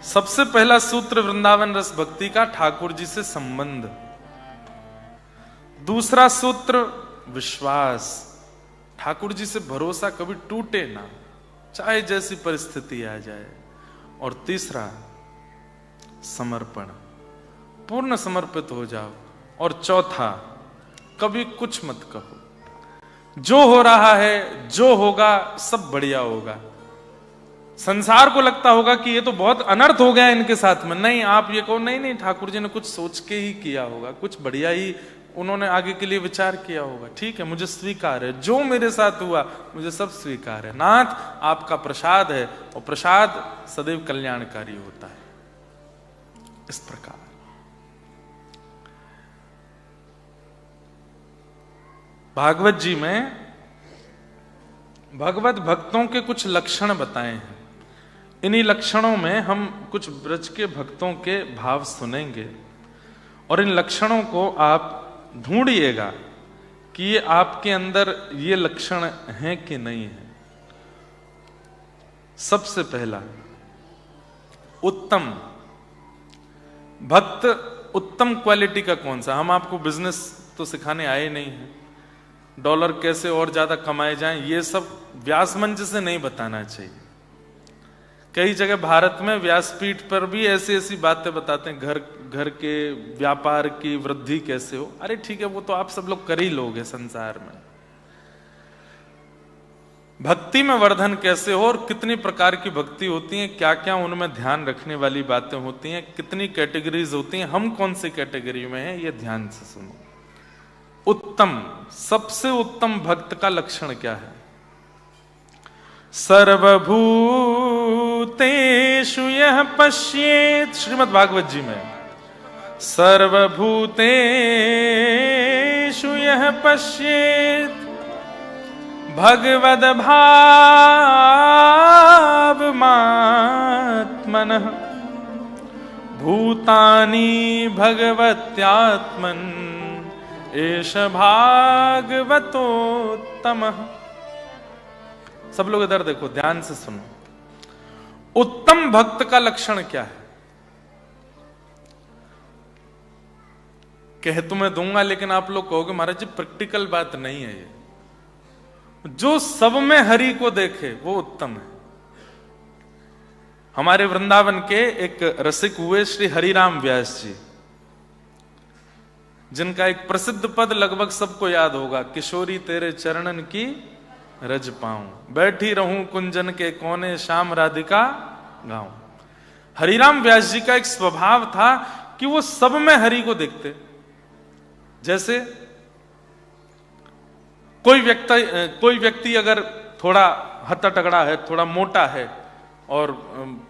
सबसे पहला सूत्र वृंदावन रस भक्ति का ठाकुर जी से संबंध। दूसरा सूत्र विश्वास, ठाकुर जी से भरोसा कभी टूटे ना, चाहे जैसी परिस्थिति आ जाए। और तीसरा समर्पण, पूर्ण समर्पित हो जाओ। और चौथा, कभी कुछ मत कहो, जो हो रहा है, जो होगा सब बढ़िया होगा। संसार को लगता होगा कि ये तो बहुत अनर्थ हो गया इनके साथ में, नहीं, आप ये कहो नहीं नहीं, ठाकुर जी ने कुछ सोच के ही किया होगा, कुछ बढ़िया ही उन्होंने आगे के लिए विचार किया होगा। ठीक है, मुझे स्वीकार है, जो मेरे साथ हुआ मुझे सब स्वीकार है। नाथ आपका प्रसाद है, और प्रसाद सदैव कल्याणकारी होता है। इस प्रकार भागवत जी में भगवत भक्तों के कुछ लक्षण बताए हैं। इन्हीं लक्षणों में हम कुछ ब्रज के भक्तों के भाव सुनेंगे, और इन लक्षणों को आप ढूंढिएगा कि ये आपके अंदर ये लक्षण हैं कि नहीं है। सबसे पहला, उत्तम भक्त, उत्तम क्वालिटी का कौन सा? हम आपको बिजनेस तो सिखाने आए नहीं हैं। डॉलर कैसे और ज्यादा कमाए जाएं, ये सब व्यास मंच से नहीं बताना चाहिए। कई जगह भारत में व्यासपीठ पर भी ऐसी ऐसी बातें बताते हैं, घर के व्यापार की वृद्धि कैसे हो। अरे ठीक है, वो तो आप सब लोग कर ही लोगे संसार में। भक्ति में वर्धन कैसे हो और कितनी प्रकार की भक्ति होती है, क्या क्या उनमें ध्यान रखने वाली बातें होती हैं, कितनी कैटेगरीज होती हैं, हम कौन सी कैटेगरी में हैं, ये ध्यान से सुनो। उत्तम, सबसे उत्तम भक्त का लक्षण क्या है? सर्वभूतेषु यः पश्येत्, श्रीमद् भागवत जी में, सर्वभूतेषु यः पश्येत् भगवद भावमात्मनः भूतानि भगवत्यात्मन् एष भागवतोत्तमः। सब लोग इधर देखो, ध्यान से सुनो। उत्तम भक्त का लक्षण क्या है? कह तो मैं दूंगा, लेकिन आप लोग कहोगे महाराज जी प्रैक्टिकल बात नहीं है ये। जो सब में हरि को देखे वो उत्तम है। हमारे वृंदावन के एक रसिक हुए श्री हरिराम व्यास जी, जिनका एक प्रसिद्ध पद लगभग सबको याद होगा, किशोरी तेरे चरणन की रज पाऊं, बैठी रहूं कुंजन के कोने, श्याम राधिका गाऊं। हरिराम व्यास जी का एक स्वभाव था कि वो सब में हरि को देखते। जैसे कोई व्यक्ति अगर थोड़ा हत्ता तगड़ा है, थोड़ा मोटा है और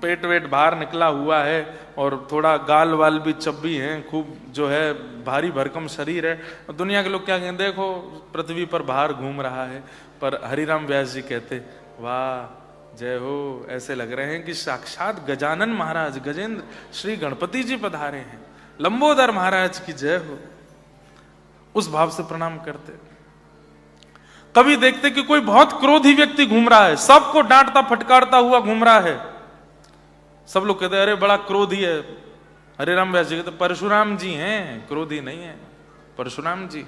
पेट वेट बाहर निकला हुआ है और थोड़ा गाल वाल भी चब्बी हैं, खूब जो है भारी भरकम शरीर है, दुनिया के लोग क्या कहें, देखो पृथ्वी पर बाहर घूम रहा है। पर हरिराम व्यास जी कहते, वाह जय हो, ऐसे लग रहे हैं कि साक्षात गजानन महाराज, गजेंद्र श्री गणपति जी पधारे हैं, लंबोदर महाराज की जय हो। उस भाव से प्रणाम करते। कभी देखते कि कोई बहुत क्रोधी व्यक्ति घूम रहा है, सबको डांटता फटकारता हुआ घूम रहा है, सब लोग कहते अरे बड़ा क्रोधी है। हरिराम व्यास जी कहते परशुराम जी हैं, क्रोधी नहीं है, परशुराम जी।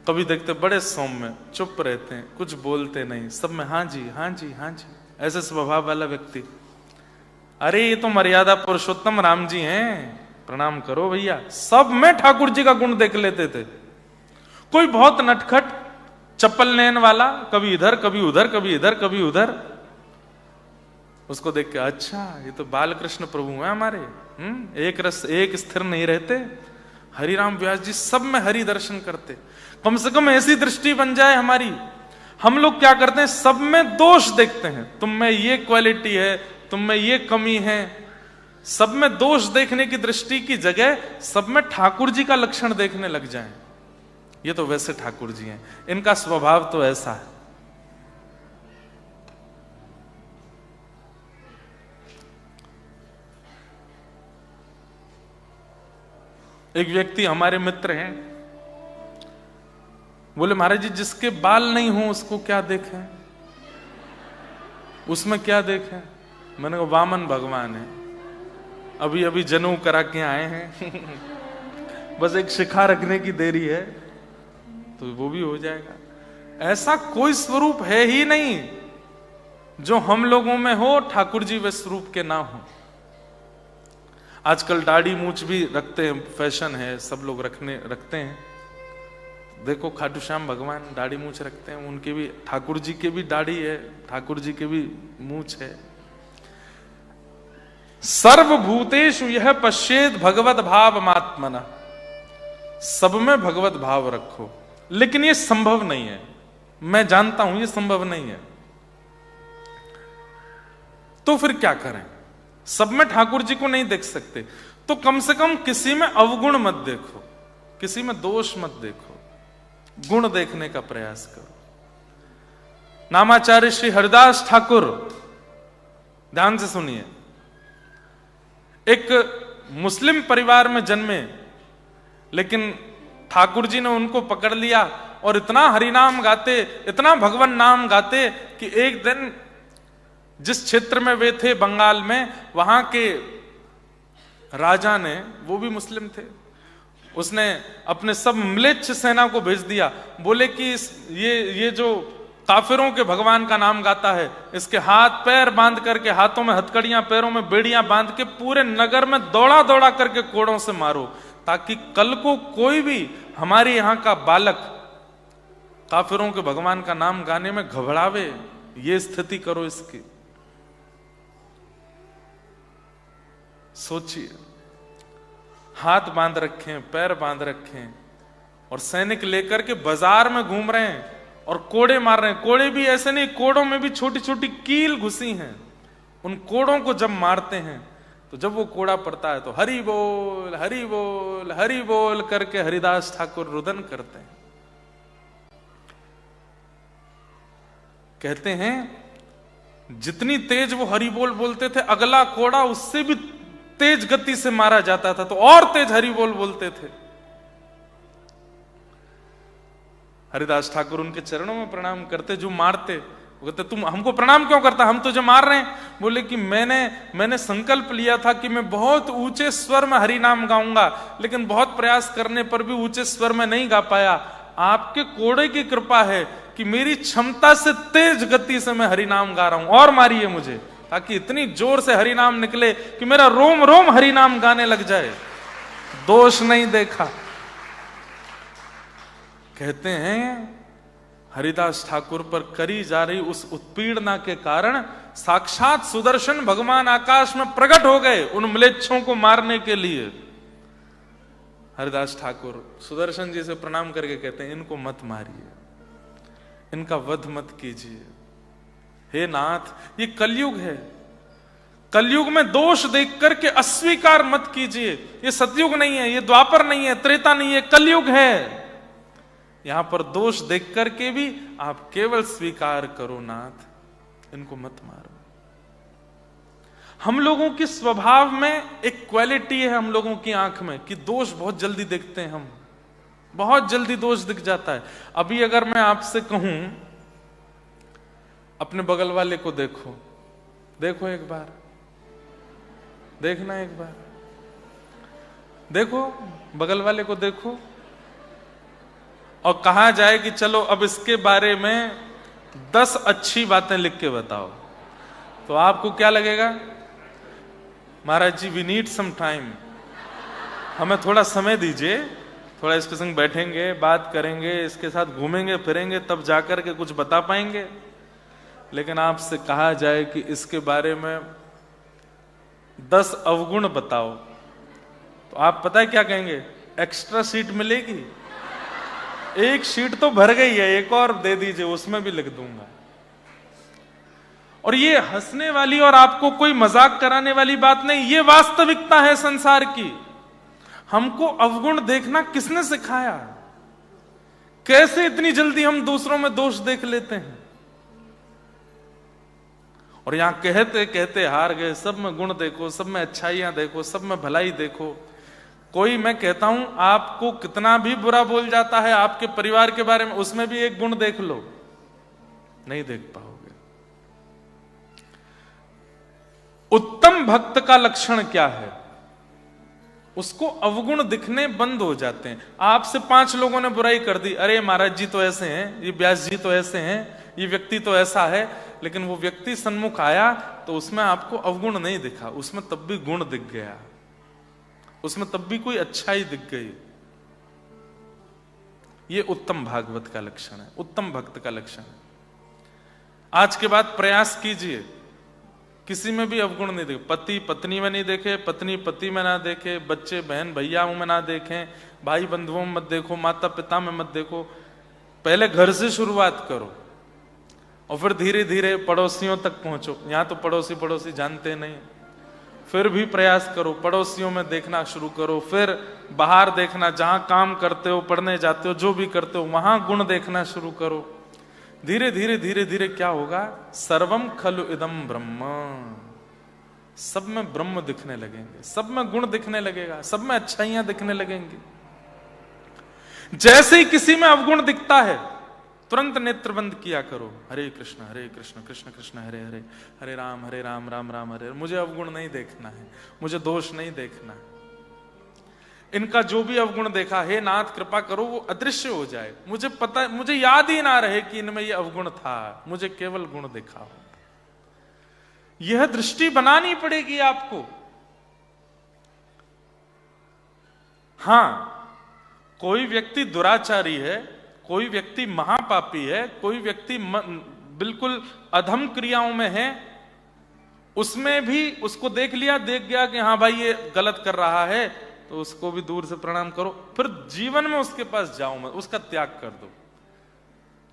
कभी देखते बड़े सौम्य, चुप रहते हैं, कुछ बोलते नहीं, सब में हाँ जी हाँ जी हाँ जी, ऐसे स्वभाव वाला व्यक्ति। अरे ये तो मर्यादा पुरुषोत्तम राम जी हैं, प्रणाम करो भैया। सब में ठाकुर जी का गुण देख लेते थे। कोई बहुत नटखट चप्पल नयन वाला, कभी इधर कभी उधर, कभी इधर कभी उधर, उसको देख के अच्छा ये तो बालकृष्ण प्रभु हैं हमारे, एक रस एक स्थिर नहीं रहते। हरिराम व्यास जी सब में हरि दर्शन करते। कम से कम ऐसी दृष्टि बन जाए हमारी। हम लोग क्या करते हैं, सब में दोष देखते हैं, तुम में ये क्वालिटी है, तुम में ये कमी है। सब में दोष देखने की दृष्टि की जगह सब में ठाकुर जी का लक्षण देखने लग जाएं। ये तो वैसे ठाकुर जी हैं, इनका स्वभाव तो ऐसा है। एक व्यक्ति हमारे मित्र हैं, बोले महाराज जी जिसके बाल नहीं हो उसको क्या देखें, उसमें क्या देखें? मैंने कहा वामन भगवान है, अभी अभी जनेऊ करा के आए हैं बस एक शिखा रखने की देरी है तो वो भी हो जाएगा। ऐसा कोई स्वरूप है ही नहीं जो हम लोगों में हो, ठाकुर जी वे स्वरूप के ना हो। आजकल दाढ़ी मूछ भी रखते हैं, फैशन है, सब लोग रखते हैं। देखो खाटू श्याम भगवान दाढ़ी मूछ रखते हैं, उनके भी, ठाकुर जी के भी दाढ़ी है, ठाकुर जी के भी मूछ है। सर्वभूतेषु यह पश्येत भगवत भावमात्मना, सब में भगवत भाव रखो। लेकिन ये संभव नहीं है, मैं जानता हूं ये संभव नहीं है। तो फिर क्या करें? सब में ठाकुर जी को नहीं देख सकते तो कम से कम किसी में अवगुण मत देखो, किसी में दोष मत देखो, गुण देखने का प्रयास करो। नामाचार्य श्री हरिदास ठाकुर, ध्यान से सुनिए, एक मुस्लिम परिवार में जन्मे, लेकिन ठाकुर जी ने उनको पकड़ लिया और इतना हरिनाम गाते, इतना भगवान नाम गाते कि एक दिन जिस क्षेत्र में वे थे बंगाल में, वहां के राजा ने, वो भी मुस्लिम थे, उसने अपने सब म्लेच्छ सेना को भेज दिया, बोले कि ये जो काफिरों के भगवान का नाम गाता है, इसके हाथ पैर बांध करके, हाथों में हथकड़ियां, पैरों में बेड़ियां बांध के पूरे नगर में दौड़ा दौड़ा करके कोड़ों से मारो, ताकि कल को कोई भी हमारे यहां का बालक काफिरों के भगवान का नाम गाने में घबरावे। ये स्थिति करो इसकी। सोचिए, हाथ बांध रखे हैं, पैर बांध रखे हैं, और सैनिक लेकर के बाजार में घूम रहे हैं और कोड़े मार रहे हैं। कोड़े भी ऐसे नहीं, कोड़ों में भी छोटी छोटी कील घुसी हैं। उन कोड़ों को जब मारते हैं तो जब वो कोड़ा पड़ता है तो हरि बोल हरि बोल हरि बोल करके हरिदास ठाकुर रुदन करते हैं। कहते हैं जितनी तेज वो हरि बोल बोलते थे, अगला कोड़ा उससे भी तेज गति से मारा जाता था, तो और तेज हरि बोल बोलते थे। हरिदास ठाकुर उनके चरणों में प्रणाम करते, जो मारते। वो कहते तुम हमको प्रणाम क्यों करता, हम तुझे मार रहे हैं। बोले कि मैंने संकल्प लिया था कि मैं बहुत ऊंचे स्वर में हरि नाम गाऊंगा, लेकिन बहुत प्रयास करने पर भी ऊंचे स्वर में नहीं गा पाया। आपके कोड़े की कृपा है कि मेरी क्षमता से तेज गति से मैं हरि नाम गा रहा हूं, और मारिए मुझे, ताकि इतनी जोर से हरि नाम निकले कि मेरा रोम रोम हरि नाम गाने लग जाए। दोष नहीं देखा। कहते हैं हरिदास ठाकुर पर करी जा रही उस उत्पीड़ना के कारण साक्षात सुदर्शन भगवान आकाश में प्रकट हो गए उन म्लेच्छों को मारने के लिए। हरिदास ठाकुर सुदर्शन जी से प्रणाम करके कहते हैं इनको मत मारिए, इनका वध मत कीजिए। हे नाथ, ये कलयुग है, कलयुग में दोष देख करके अस्वीकार मत कीजिए। ये सतयुग नहीं है, ये द्वापर नहीं है, त्रेता नहीं है, कलयुग है। यहां पर दोष देख करके भी आप केवल स्वीकार करो नाथ, इनको मत मारो। हम लोगों की स्वभाव में एक क्वालिटी है हम लोगों की आंख में कि दोष बहुत जल्दी देखते हैं हम, बहुत जल्दी दोष दिख जाता है। अभी अगर मैं आपसे कहूं अपने बगल वाले को देखो, देखो एक बार, देखना एक बार, देखो बगल वाले को देखो, और कहा जाए कि चलो अब इसके बारे में 10 अच्छी बातें लिख के बताओ, तो आपको क्या लगेगा? महाराज जी वी नीड सम टाइम, हमें थोड़ा समय दीजिए, थोड़ा इसके संग बैठेंगे, बात करेंगे, इसके साथ घूमेंगे फिरेंगे, तब जाकर के कुछ बता पाएंगे। लेकिन आपसे कहा जाए कि इसके बारे में 10 अवगुण बताओ, तो आप पता है क्या कहेंगे? एक्स्ट्रा सीट मिलेगी, एक शीट तो भर गई है, एक और दे दीजिए, उसमें भी लिख दूंगा। और ये हंसने वाली और आपको कोई मजाक कराने वाली बात नहीं, ये वास्तविकता है संसार की। हमको अवगुण देखना किसने सिखाया? कैसे इतनी जल्दी हम दूसरों में दोष देख लेते हैं? और यहां कहते कहते हार गए। सब में गुण देखो, सब में अच्छाइयां देखो, सब में भलाई देखो। कोई, मैं कहता हूं, आपको कितना भी बुरा बोल जाता है आपके परिवार के बारे में, उसमें भी एक गुण देख लो, नहीं देख पाओगे। उत्तम भक्त का लक्षण क्या है? उसको अवगुण दिखने बंद हो जाते हैं। आपसे 5 लोगों ने बुराई कर दी, अरे महाराज जी तो ऐसे हैं, ये व्यास जी तो ऐसे हैं, ये व्यक्ति तो ऐसा है, लेकिन वो व्यक्ति सन्मुख आया तो उसमें आपको अवगुण नहीं दिखा, उसमें तब भी गुण दिख गया, उसमें तब भी कोई अच्छाई दिख गई। ये उत्तम भागवत का लक्षण है, उत्तम भक्त का लक्षण है। आज के बाद प्रयास कीजिए, किसी में भी अवगुण नहीं देखे। पति पत्नी में नहीं देखे, पत्नी पति में ना देखे, बच्चे बहन भैयाओं में ना देखें, भाई बंधुओं में मत देखो, माता पिता में मत देखो। पहले घर से शुरुआत करो और फिर धीरे धीरे पड़ोसियों तक पहुंचो। यहां तो पड़ोसी पड़ोसी जानते नहीं, फिर भी प्रयास करो, पड़ोसियों में देखना शुरू करो, फिर बाहर देखना, जहां काम करते हो, पढ़ने जाते हो, जो भी करते हो, वहां गुण देखना शुरू करो। धीरे धीरे धीरे धीरे क्या होगा? सर्वम खलु इदम ब्रह्म, सब में ब्रह्म दिखने लगेंगे, सब में गुण दिखने लगेगा, सब में अच्छाइयां दिखने लगेंगी। जैसे ही किसी में अवगुण दिखता है तुरंत नेत्र बंद किया करो, हरे कृष्ण कृष्ण कृष्ण हरे हरे, हरे राम राम राम हरे। मुझे अवगुण नहीं देखना है, मुझे दोष नहीं देखना है। इनका जो भी अवगुण देखा, हे नाथ कृपा करो वो अदृश्य हो जाए, मुझे पता, मुझे याद ही ना रहे कि इनमें ये अवगुण था, मुझे केवल गुण देखा हो। यह दृष्टि बनानी पड़ेगी आपको। हां, कोई व्यक्ति दुराचारी है, कोई व्यक्ति महापापी है, कोई व्यक्ति बिल्कुल अधम क्रियाओं में है, उसमें भी उसको देख लिया, देख गया कि हाँ भाई ये गलत कर रहा है, तो उसको भी दूर से प्रणाम करो, फिर जीवन में उसके पास जाओ मत, उसका त्याग कर दो।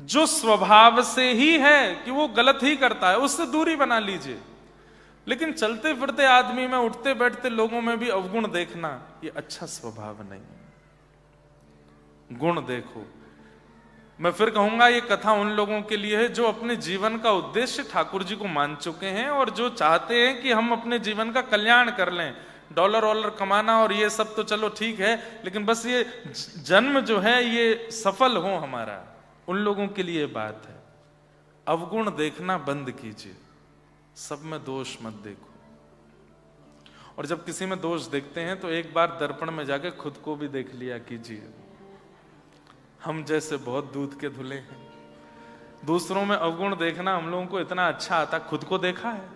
जो स्वभाव से ही है कि वो गलत ही करता है, उससे दूरी बना लीजिए। लेकिन चलते फिरते आदमी में, उठते बैठते लोगों में भी अवगुण देखना, ये अच्छा स्वभाव नहीं है। गुण देखो। मैं फिर कहूंगा, ये कथा उन लोगों के लिए है जो अपने जीवन का उद्देश्य ठाकुर जी को मान चुके हैं और जो चाहते हैं कि हम अपने जीवन का कल्याण कर लें। डॉलर वॉलर कमाना और ये सब तो चलो ठीक है, लेकिन बस ये जन्म जो है ये सफल हो हमारा, उन लोगों के लिए बात है। अवगुण देखना बंद कीजिए, सब में दोष मत देखो। और जब किसी में दोष देखते हैं तो एक बार दर्पण में जाके खुद को भी देख लिया कीजिए। हम जैसे बहुत दूध के धुले हैं। दूसरों में अवगुण देखना हम लोगों को इतना अच्छा आता, खुद को देखा है,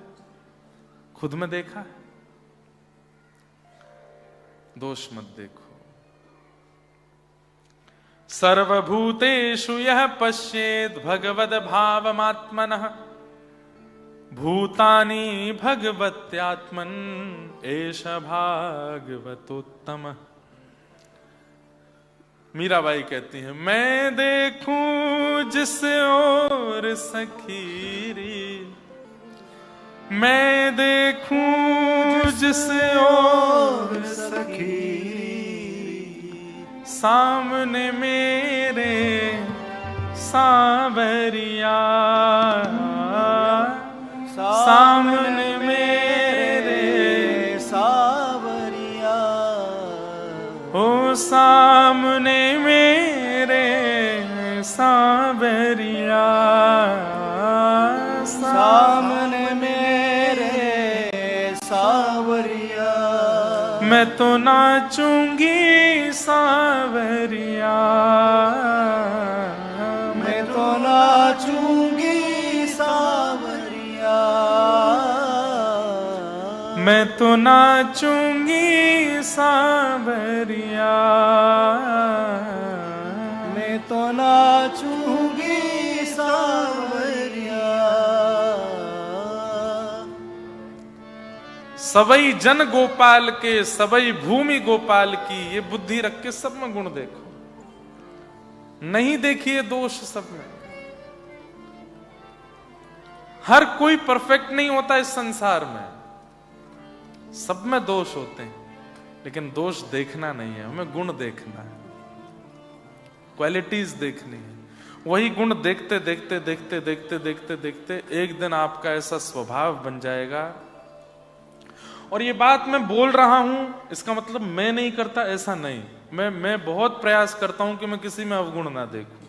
खुद में देखा है। दोष मत देखो। सर्वभूतेषु यः पश्येत् भगवद् भावमात्मनः भूतानि भगवत्यात्मन् एष भागवतोत्तमः। मीराबाई कहती हैं, मैं देखूं जिस ओर सखीरी, मैं देखूं जिस ओर सखीरी, सामने मेरे सांवरिया, सामने मेरे सावरिया, ओ सामने मेरे सांवरिया, सामने मेरे सावरिया, मैं तो नाचूंगी सांवरिया, मैं तो नाचूंगी सांवरिया, मैं तो नाचूंगी सांवरिया, मैं तो नाचूंगी सांवरिया। सबई जन गोपाल के सबई भूमि गोपाल की, ये बुद्धि रख के सब में गुण देखो, नहीं देखिए दोष सब में। हर कोई परफेक्ट नहीं होता इस संसार में, सब में दोष होते हैं, लेकिन दोष देखना नहीं है, हमें गुण देखना है, क्वालिटीज देखनी है। वही गुण देखते देखते देखते देखते देखते देखते एक दिन आपका ऐसा स्वभाव बन जाएगा। और ये बात मैं बोल रहा हूं, इसका मतलब मैं नहीं करता, ऐसा नहीं। मैं बहुत प्रयास करता हूं कि मैं किसी में अवगुण ना देखूं।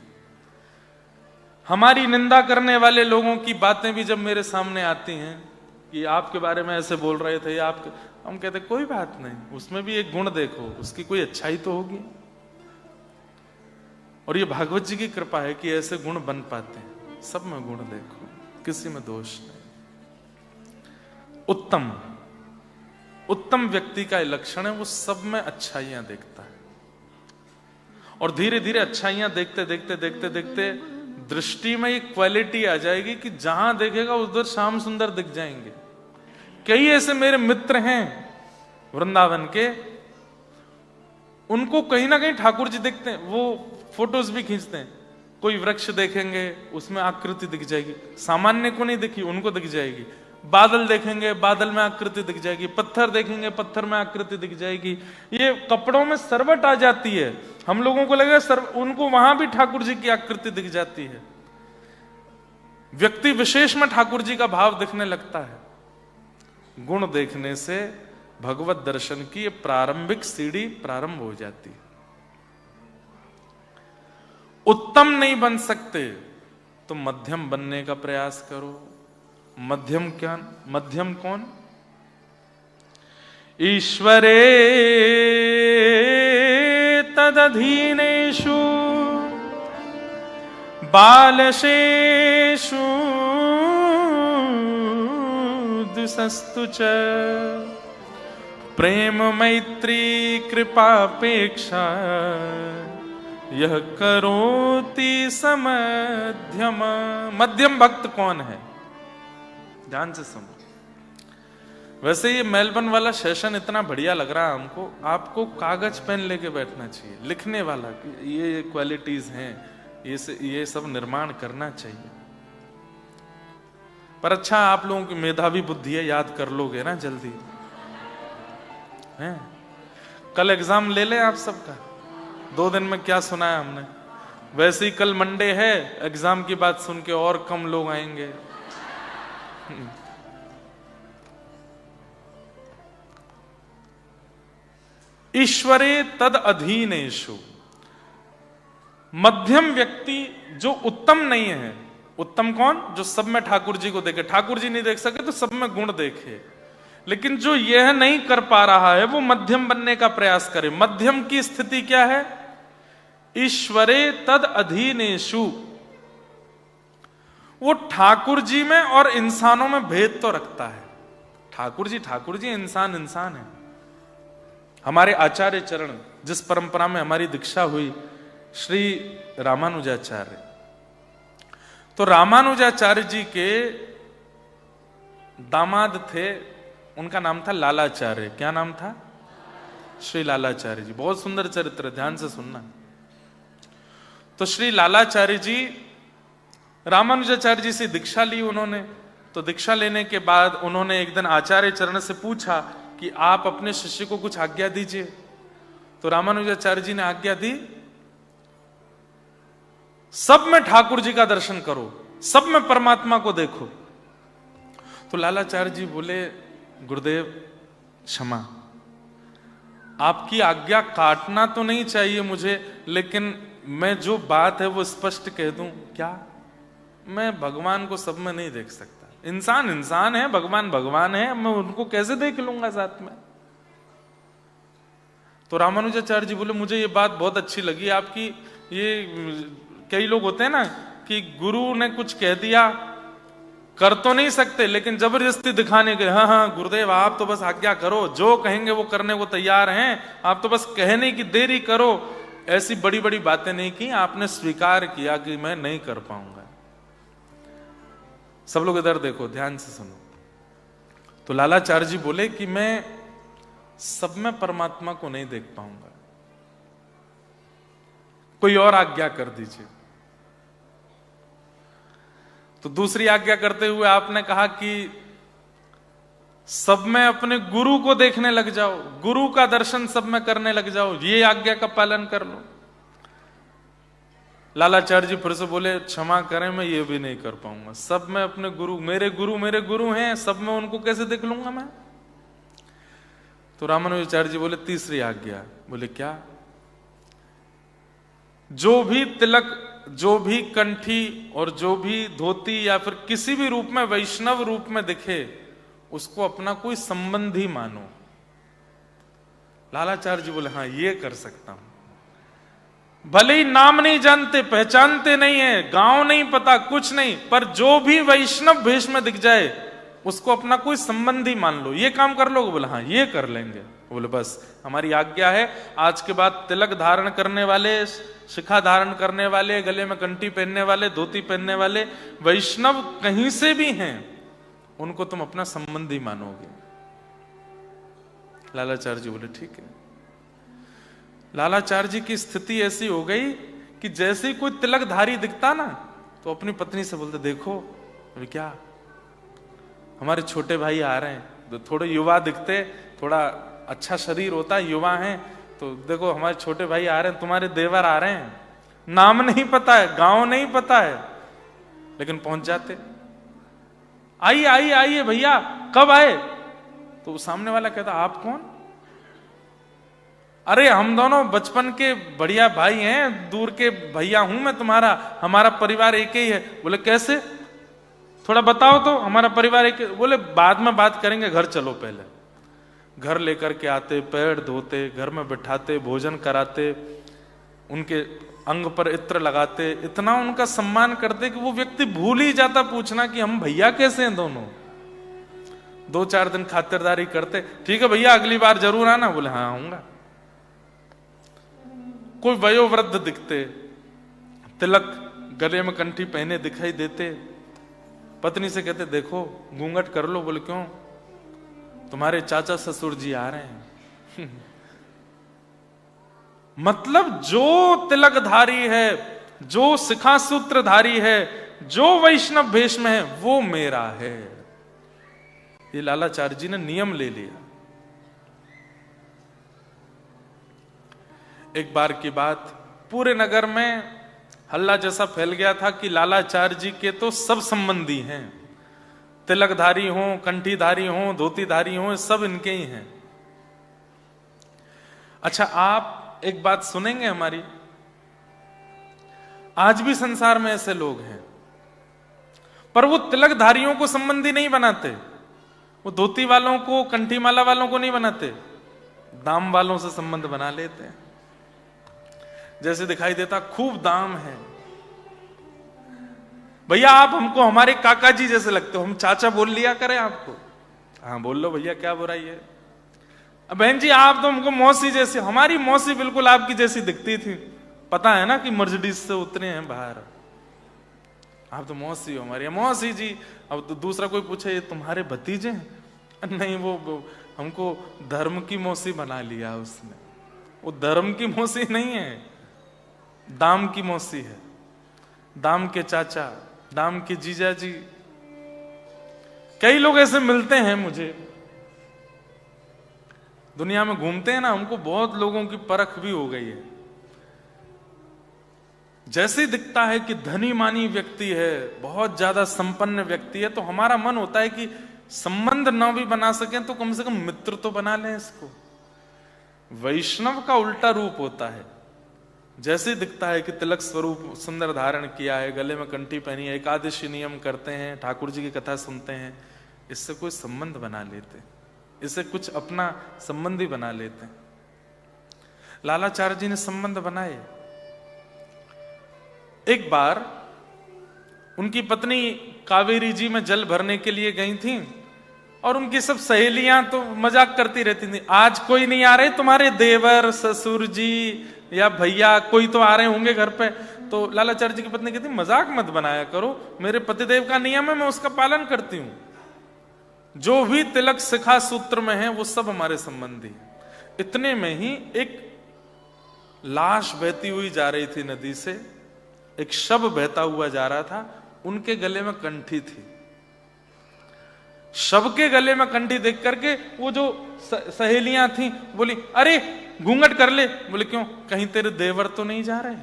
हमारी निंदा करने वाले लोगों की बातें भी जब मेरे सामने आती हैं कि आपके बारे में ऐसे बोल रहे थे, हम कहते कोई बात नहीं, उसमें भी एक गुण देखो, उसकी कोई अच्छाई तो होगी। और ये भागवत जी की कृपा है कि ऐसे गुण बन पाते हैं। सब में गुण देखो, किसी में दोष नहीं। उत्तम व्यक्ति का लक्षण है, वो सब में अच्छाइयां देखता है। और धीरे धीरे अच्छाइयां देखते देखते देखते देखते दृष्टि में एक क्वालिटी आ जाएगी कि जहां देखेगा उधर श्याम सुंदर दिख जाएंगे। कई ऐसे मेरे मित्र हैं वृंदावन के, उनको कहीं ना कहीं ठाकुर जी दिखते हैं, वो फोटोज भी खींचते हैं। कोई वृक्ष देखेंगे उसमें आकृति दिख जाएगी, सामान्य को नहीं दिखी, उनको दिख जाएगी। बादल देखेंगे, बादल में आकृति दिख जाएगी। पत्थर देखेंगे, पत्थर में आकृति दिख जाएगी। ये कपड़ों में सरवट आ जाती है, हम लोगों को लगेगा उनको वहां भी ठाकुर जी की आकृति दिख जाती है। व्यक्ति विशेष में ठाकुर जी का भाव दिखने लगता है। गुण देखने से भगवत दर्शन की ये प्रारंभिक सीढ़ी प्रारंभ हो जाती है। उत्तम नहीं बन सकते तो मध्यम बनने का प्रयास करो। मध्यम क्या? मध्यम कौन? ईश्वरे तदधीनेषु बालशेषु दिशस्तु च प्रेम मैत्री कृपापेक्षा यह करोति समध्यम। मध्यम भक्त कौन है? ध्यान से सुनो। वैसे ये मेलबर्न वाला सेशन इतना बढ़िया लग रहा है हमको। आपको कागज पेन लेके बैठना चाहिए, लिखने वाला ये क्वालिटीज हैं, ये सब निर्माण करना चाहिए। पर अच्छा, आप लोगों की मेधावी बुद्धि है, याद कर लोगे ना जल्दी हैं? कल एग्जाम ले लें आप सबका। 2 दिन में क्या सुना है हमने? वैसे ही कल मंडे है, एग्जाम की बात सुन के और कम लोग आएंगे। ईश्वरे तद अधीनेषु। मध्यम व्यक्ति जो उत्तम नहीं है, उत्तम कौन? जो सब में ठाकुर जी को देखे। ठाकुर जी नहीं देख सके तो सब में गुण देखे। लेकिन जो यह नहीं कर पा रहा है वो मध्यम बनने का प्रयास करे। मध्यम की स्थिति क्या है? ईश्वरे तद अधीनेषु। वो ठाकुर जी में और इंसानों में भेद तो रखता है। ठाकुर जी, इंसान इंसान है। हमारे आचार्य चरण, जिस परंपरा में हमारी दीक्षा हुई, श्री रामानुजाचार्य, तो रामानुजाचार्य जी के दामाद थे, उनका नाम था लालाचार्य। क्या नाम था? श्री लालाचार्य जी। बहुत सुंदर चरित्र, ध्यान से सुनना। तो श्री लालाचार्य जी रामानुजाचार्य जी से दीक्षा ली उन्होंने। तो दीक्षा लेने के बाद उन्होंने एक दिन आचार्य चरण से पूछा कि आप अपने शिष्य को कुछ आज्ञा दीजिए। तो रामानुजाचार्य जी ने आज्ञा दी, सब में ठाकुर जी का दर्शन करो, सब में परमात्मा को देखो। तो लालाचार्य जी बोले, गुरुदेव क्षमा, आपकी आज्ञा काटना तो नहीं चाहिए मुझे, लेकिन मैं जो बात है वो स्पष्ट कह दूं। क्या? मैं भगवान को सब में नहीं देख सकता। इंसान इंसान है, भगवान भगवान है, मैं उनको कैसे देख लूंगा साथ में? तो रामानुजाचार्य जी बोले, मुझे ये बात बहुत अच्छी लगी आपकी। ये कई लोग होते हैं ना कि गुरु ने कुछ कह दिया, कर तो नहीं सकते, लेकिन जबरदस्ती दिखाने के, हाँ हाँ गुरुदेव आप तो बस आज्ञा करो, जो कहेंगे वो करने को तैयार हैं, आप तो बस कहने की देरी करो। ऐसी बड़ी बड़ी बातें नहीं की, आपने स्वीकार किया कि मैं नहीं कर पाऊंगा। सब लोग इधर देखो, ध्यान से सुनो। तो लालाचार्य जी बोले कि मैं सब में परमात्मा को नहीं देख पाऊंगा, कोई और आज्ञा कर दीजिए। तो दूसरी आज्ञा करते हुए आपने कहा कि सब में अपने गुरु को देखने लग जाओ, गुरु का दर्शन सब में करने लग जाओ, ये आज्ञा का पालन कर लो। लालाचार्य जी फिर से बोले, क्षमा करें मैं ये भी नहीं कर पाऊंगा। सब में अपने गुरु मेरे गुरु हैं, सब में उनको कैसे देख लूंगा मैं? तो रामानुजाचार्य जी बोले, तीसरी आज्ञा। बोले क्या? जो भी तिलक, जो भी कंठी और जो भी धोती या फिर किसी भी रूप में वैष्णव रूप में दिखे, उसको अपना कोई संबंधी मानो। लालाचार्य जी बोले, हाँ ये कर सकता हूं। भले ही नाम नहीं जानते, पहचानते नहीं है, गांव नहीं पता, कुछ नहीं, पर जो भी वैष्णव भेष में दिख जाए उसको अपना कोई संबंधी मान लो। ये काम कर लो? बोले हाँ ये कर लेंगे। बोले बस हमारी आज्ञा है, आज के बाद तिलक धारण करने वाले, शिखा धारण करने वाले, गले में कंठी पहनने वाले, धोती पहनने वाले वैष्णव कहीं से भी हैं, उनको तुम अपना संबंधी मानोगे। लालाचार्य जी बोले ठीक है। लालाचार्य जी की स्थिति ऐसी हो गई कि जैसे ही कोई तिलकधारी दिखता ना, तो अपनी पत्नी से बोलते, देखो अभी क्या हमारे छोटे भाई आ रहे हैं, तो थोड़े युवा दिखते, थोड़ा अच्छा शरीर होता है, युवा हैं, तो देखो हमारे छोटे भाई आ रहे हैं, तुम्हारे देवर आ रहे हैं। नाम नहीं पता है, गांव नहीं पता है, लेकिन पहुंच जाते, आइए आइए आइए भैया, कब आए? तो सामने वाला कहता, आप कौन? अरे हम दोनों बचपन के बढ़िया भाई हैं, दूर के भैया हूं मैं तुम्हारा, हमारा परिवार एक ही है। बोले कैसे, थोड़ा बताओ तो, हमारा परिवार एक। बोले बाद में बात करेंगे, घर चलो पहले। घर लेकर के आते, पैर धोते, घर में बिठाते, भोजन कराते, उनके अंग पर इत्र लगाते, इतना उनका सम्मान करते कि वो व्यक्ति भूल ही जाता पूछना कि हम भैया कैसे हैं दोनों। 2-4 दिन खातिरदारी करते, ठीक है भैया अगली बार जरूर आना, बोले हाँ आऊंगा। कोई वयोवृद्ध दिखते, तिलक गले में कंठी पहने दिखाई देते, पत्नी से कहते देखो घूंघट कर लो, बोले क्यों, तुम्हारे चाचा ससुर जी आ रहे हैं। मतलब जो तिलकधारी है, जो शिखा सूत्रधारी है, जो वैष्णव भेष में है, वो मेरा है। ये लालाचार्य जी ने नियम ले लिया। एक बार की बात, पूरे नगर में हल्ला जैसा फैल गया था कि लालाचार्य जी के तो सब संबंधी हैं, तिलकधारी हो, कंठीधारी हो, धोतीधारी हो, सब इनके ही हैं। अच्छा, आप एक बात सुनेंगे हमारी, आज भी संसार में ऐसे लोग हैं, पर वो तिलकधारियों को संबंधी नहीं बनाते, वो धोती वालों को, कंठी माला वालों को नहीं बनाते, दाम वालों से संबंध बना लेते हैं। जैसे दिखाई देता खूब दाम है, भैया आप हमको हमारे काका जी जैसे लगते हो, हम चाचा बोल लिया करें आपको, हाँ बोल लो भैया क्या बुराई है। बहन जी आप तो हमको मौसी जैसी, हमारी मौसी बिल्कुल आपकी जैसी दिखती थी, पता है ना कि मर्सिडीज से उतरे हैं बाहर, आप तो मौसी हो हमारी, मौसी जी। अब तो दूसरा कोई पूछे ये तुम्हारे भतीजे हैं, नहीं वो हमको धर्म की मौसी बना लिया उसने, वो धर्म की मौसी नहीं है, दाम की मौसी है, दाम के चाचा, दाम के जीजा जी। कई लोग ऐसे मिलते हैं मुझे, दुनिया में घूमते हैं ना, हमको बहुत लोगों की परख भी हो गई है। जैसे दिखता है कि धनी मानी व्यक्ति है, बहुत ज्यादा संपन्न व्यक्ति है, तो हमारा मन होता है कि संबंध न भी बना सकें तो कम से कम मित्र तो बना लें इसको। वैष्णव का उल्टा रूप होता है, जैसे दिखता है कि तिलक स्वरूप सुंदर धारण किया है, गले में कंठी पहनी है, एकादशी नियम करते हैं, ठाकुर जी की कथा सुनते हैं, इससे कोई संबंध बना लेते, इससे कुछ अपना संबंधी बना लेते हैं। लालाचार्य जी ने संबंध बनाए। एक बार उनकी पत्नी कावेरी जी में जल भरने के लिए गई थी, और उनकी सब सहेलियां तो मजाक करती रहती थी, आज कोई नहीं आ रहे तुम्हारे देवर ससुर जी या भैया, कोई तो आ रहे होंगे घर पे। तो लालाचार्य जी की पत्नी कहती मजाक मत बनाया करो, मेरे पतिदेव का नियम है, मैं उसका पालन करती हूं, जो भी तिलक शिखा सूत्र में है वो सब हमारे संबंधी है। इतने में ही एक लाश बहती हुई जा रही थी नदी से, एक शव बहता हुआ जा रहा था, उनके गले में कंठी थी। शव के गले में कंठी देख करके वो जो सहेलियां थी बोली अरे घूंघट कर ले, बोले क्यों, कहीं तेरे देवर तो नहीं जा रहे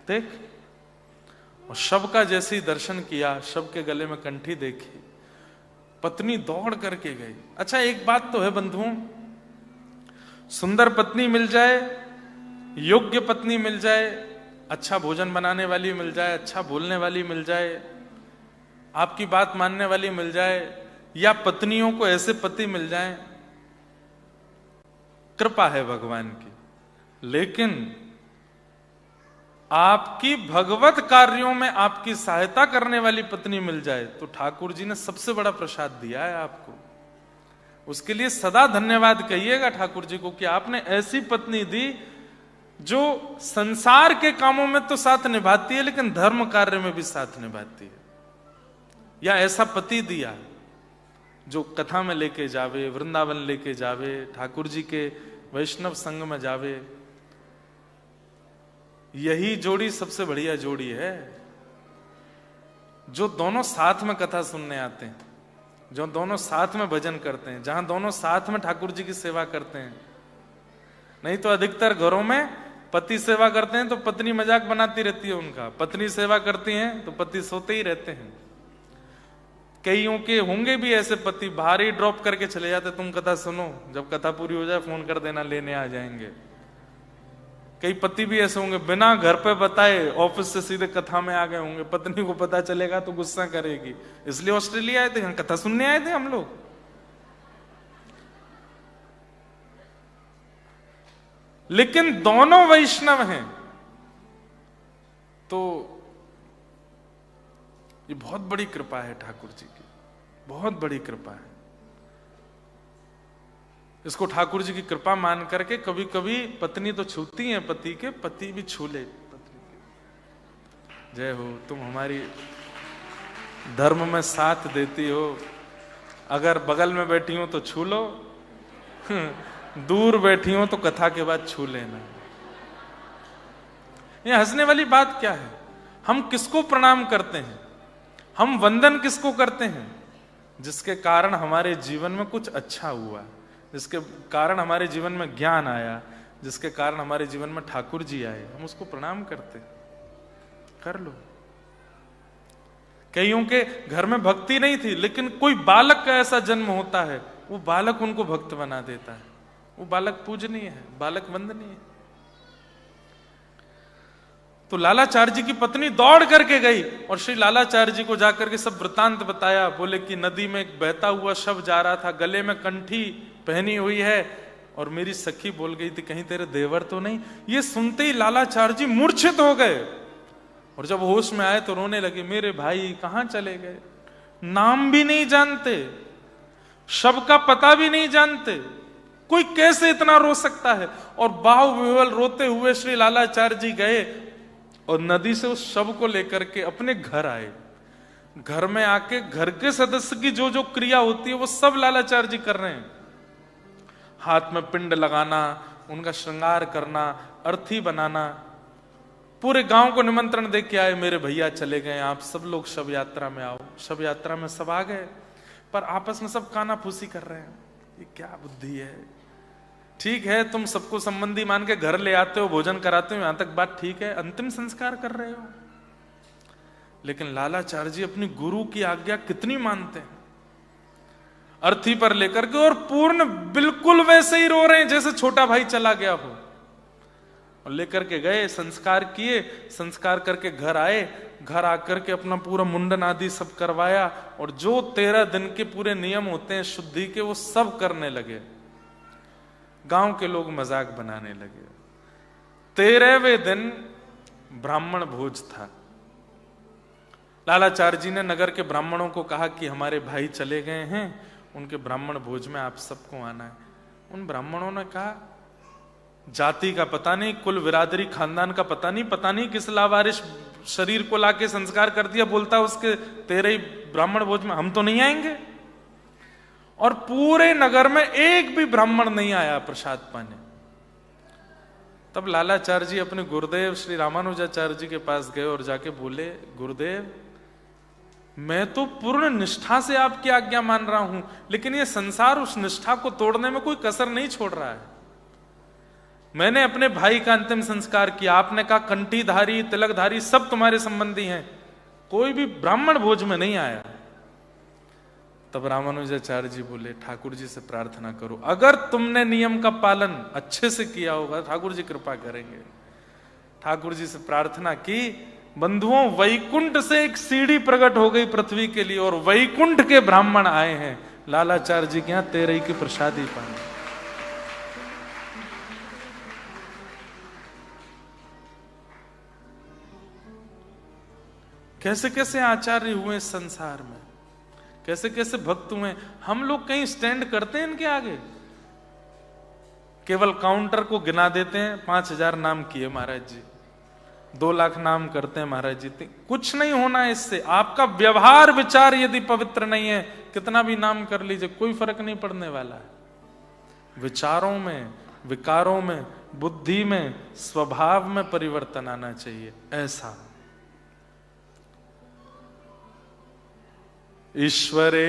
देख। और शव का जैसे ही दर्शन किया, शव के गले में कंठी देखी, पत्नी दौड़ करके गई। अच्छा एक बात तो है बंधुओं, सुंदर पत्नी मिल जाए, योग्य पत्नी मिल जाए, अच्छा भोजन बनाने वाली मिल जाए, अच्छा बोलने वाली मिल जाए, आपकी बात मानने वाली मिल जाए, या पत्नियों को ऐसे पति मिल जाए, कृपा है भगवान की। लेकिन आपकी भगवत कार्यों में आपकी सहायता करने वाली पत्नी मिल जाए तो ठाकुर जी ने सबसे बड़ा प्रसाद दिया है आपको। उसके लिए सदा धन्यवाद कहिएगा ठाकुर जी को कि आपने ऐसी पत्नी दी जो संसार के कामों में तो साथ निभाती है लेकिन धर्म कार्य में भी साथ निभाती है। या ऐसा पति दिया जो कथा में लेके जावे, वृंदावन लेके जावे, ठाकुर जी के वैष्णव संग में जावे। यही जोड़ी सबसे बढ़िया जोड़ी है, जो दोनों साथ में कथा सुनने आते हैं, जो दोनों साथ में भजन करते हैं, जहां दोनों साथ में ठाकुर जी की सेवा करते हैं। नहीं तो अधिकतर घरों में पति सेवा करते हैं तो पत्नी मजाक बनाती रहती है उनका, पत्नी सेवा करती हैं तो पति सोते ही रहते हैं। कईयों के होंगे भी ऐसे पति, बाहर ही ड्रॉप करके चले जाते, तुम कथा सुनो, जब कथा पूरी हो जाए फोन कर देना, लेने आ जाएंगे। कई पति भी ऐसे होंगे बिना घर पे बताए ऑफिस से सीधे कथा में आ गए होंगे, पत्नी को पता चलेगा तो गुस्सा करेगी। इसलिए ऑस्ट्रेलिया आए थे, यहाँ कथा सुनने आए थे हम लोग। लेकिन दोनों वैष्णव हैं, तो ये बहुत बड़ी कृपा है ठाकुर जी की, बहुत बड़ी कृपा है। इसको ठाकुर जी की कृपा मान करके कभी कभी पत्नी तो छूती है पति के, पति भी छू ले पत्नी के। जय हो, तुम हमारी धर्म में साथ देती हो। अगर बगल में बैठी हो तो छू लो, दूर बैठी हो तो कथा के बाद छू लेना। ये हंसने वाली बात क्या है? हम किसको प्रणाम करते हैं, हम वंदन किसको करते हैं? जिसके कारण हमारे जीवन में कुछ अच्छा हुआ, जिसके कारण हमारे जीवन में ज्ञान आया, जिसके कारण हमारे जीवन में ठाकुर जी आए, हम उसको प्रणाम करते। कर लो। कईयों के घर में भक्ति नहीं थी, लेकिन कोई बालक का ऐसा जन्म होता है, वो बालक उनको भक्त बना देता है। वो बालक पूजनीय है, बालक वंदनीय है। तो लालाचार्य जी की पत्नी दौड़ करके गई और श्री लालाचार्य जी को जाकर के सब वृतांत बताया। बोले कि नदी में एक बहता हुआ शव जा रहा था, गले में कंठी पहनी हुई है, और मेरी सखी बोल गई थी कहीं तेरे देवर तो नहीं। ये सुनते ही लालाचार्य जी मूर्छित हो गए, और जब होश में आए तो रोने लगे। मेरे भाई कहां चले गए? नाम भी नहीं जानते, शव का पता भी नहीं जानते, कोई कैसे इतना रो सकता है? और बाहुविह्वल रोते हुए श्री लालाचार्य जी गए और नदी से उस शव को लेकर के अपने घर आए। घर में आके घर के सदस्य की जो जो क्रिया होती है वो सब लालाचार्य जी कर रहे हैं। हाथ में पिंड लगाना, उनका श्रृंगार करना, अर्थी बनाना। पूरे गांव को निमंत्रण दे के आए, मेरे भैया चले गए, आप सब लोग शव यात्रा में आओ। शव यात्रा में सब आ गए, पर आपस में सब काना फूसी कर रहे हैं। ये क्या बुद्धि है? ठीक है, तुम सबको संबंधी मान के घर ले आते हो, भोजन कराते हो, यहां तक बात ठीक है, अंतिम संस्कार कर रहे हो। लेकिन लालाचार्य जी अपनी गुरु की आज्ञा कितनी मानते हैं। अर्थी पर लेकर के, और पूर्ण बिल्कुल वैसे ही रो रहे हैं जैसे छोटा भाई चला गया हो। और लेकर के गए, संस्कार किए, संस्कार करके घर आए। घर आकर के अपना पूरा मुंडन आदि सब करवाया, और जो 13 दिन के पूरे नियम होते हैं शुद्धि के, वो सब करने लगे। गांव के लोग मजाक बनाने लगे। 13वें दिन ब्राह्मण भोज था। लालाचार्य जी ने नगर के ब्राह्मणों को कहा कि हमारे भाई चले गए हैं, उनके ब्राह्मण भोज में आप सबको आना है। उन ब्राह्मणों ने कहा, जाति का पता नहीं, कुल बिरादरी खानदान का पता नहीं किस लावारिश शरीर को लाके संस्कार कर दिया, बोलता उसके 13 ही ब्राह्मण भोज में हम तो नहीं आएंगे। और पूरे नगर में एक भी ब्राह्मण नहीं आया प्रसाद पाने। तब लालाचार्य जी अपने गुरुदेव श्री रामानुजाचार्य जी के पास गए और जाके बोले, गुरुदेव मैं तो पूर्ण निष्ठा से आपकी आज्ञा मान रहा हूं, लेकिन ये संसार उस निष्ठा को तोड़ने में कोई कसर नहीं छोड़ रहा है। मैंने अपने भाई का अंतिम संस्कार किया, आपने कहा कंठीधारी तिलकधारी सब तुम्हारे संबंधी हैं, कोई भी ब्राह्मण भोज में नहीं आया। तब रामानुजाचार्य जी बोले, ठाकुर जी से प्रार्थना करो, अगर तुमने नियम का पालन अच्छे से किया होगा ठाकुर जी कृपा करेंगे। ठाकुर जी से प्रार्थना की। बंधुओं, वैकुंठ से एक सीढ़ी प्रकट हो गई पृथ्वी के लिए, और वैकुंठ के ब्राह्मण आए हैं लालाचार्य जी के यहां 13 की प्रसादी पाने। कैसे कैसे आचार्य हुए इस संसार में, कैसे कैसे भक्त हुए। हम लोग कहीं स्टैंड करते हैं इनके आगे? केवल काउंटर को गिना देते हैं, 5000 नाम किए महाराज जी, 2 लाख नाम करते हैं महाराज जी। कुछ नहीं होना है इससे। आपका व्यवहार विचार यदि पवित्र नहीं है, कितना भी नाम कर लीजिए, कोई फर्क नहीं पड़ने वाला है। विचारों में, विकारों में, बुद्धि में, स्वभाव में परिवर्तन आना चाहिए। ऐसा ईश्वरे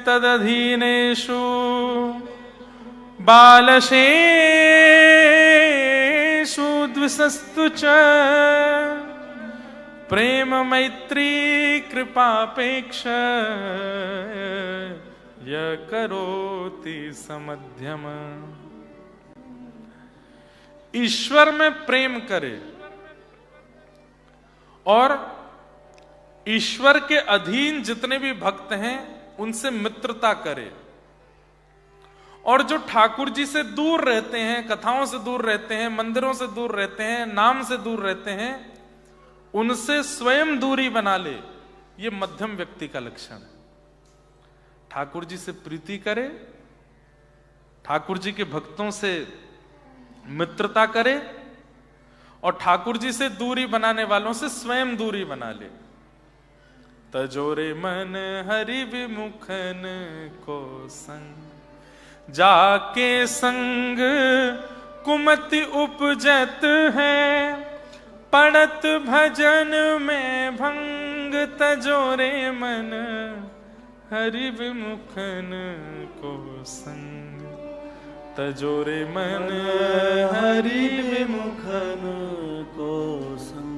तदधीनेषु बालशेषु द्विषस्तु च प्रेम मैत्री कृपापेक्ष य करोति समध्यम। ईश्वर में प्रेम करे और ईश्वर के अधीन जितने भी भक्त हैं उनसे मित्रता करे, और जो ठाकुर जी से दूर रहते हैं, कथाओं से दूर रहते हैं, मंदिरों से दूर रहते हैं, नाम से दूर रहते हैं, उनसे स्वयं दूरी बना ले, ये मध्यम व्यक्ति का लक्षण है। ठाकुर जी से प्रीति करे, ठाकुर जी के भक्तों से मित्रता करे, और ठाकुर जी से दूरी बनाने वालों से स्वयं दूरी बना ले। तजोरे मन हरि विमुखन को संग, जाके संग कुमति उपजत है, पड़त भजन में भंग। तजोरे मन हरि विमुखन को संग, तजोरे मन हरि विमुखन को संग।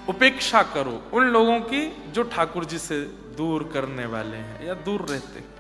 उपेक्षा करो उन लोगों की जो ठाकुर जी से दूर करने वाले हैं या दूर रहते हैं।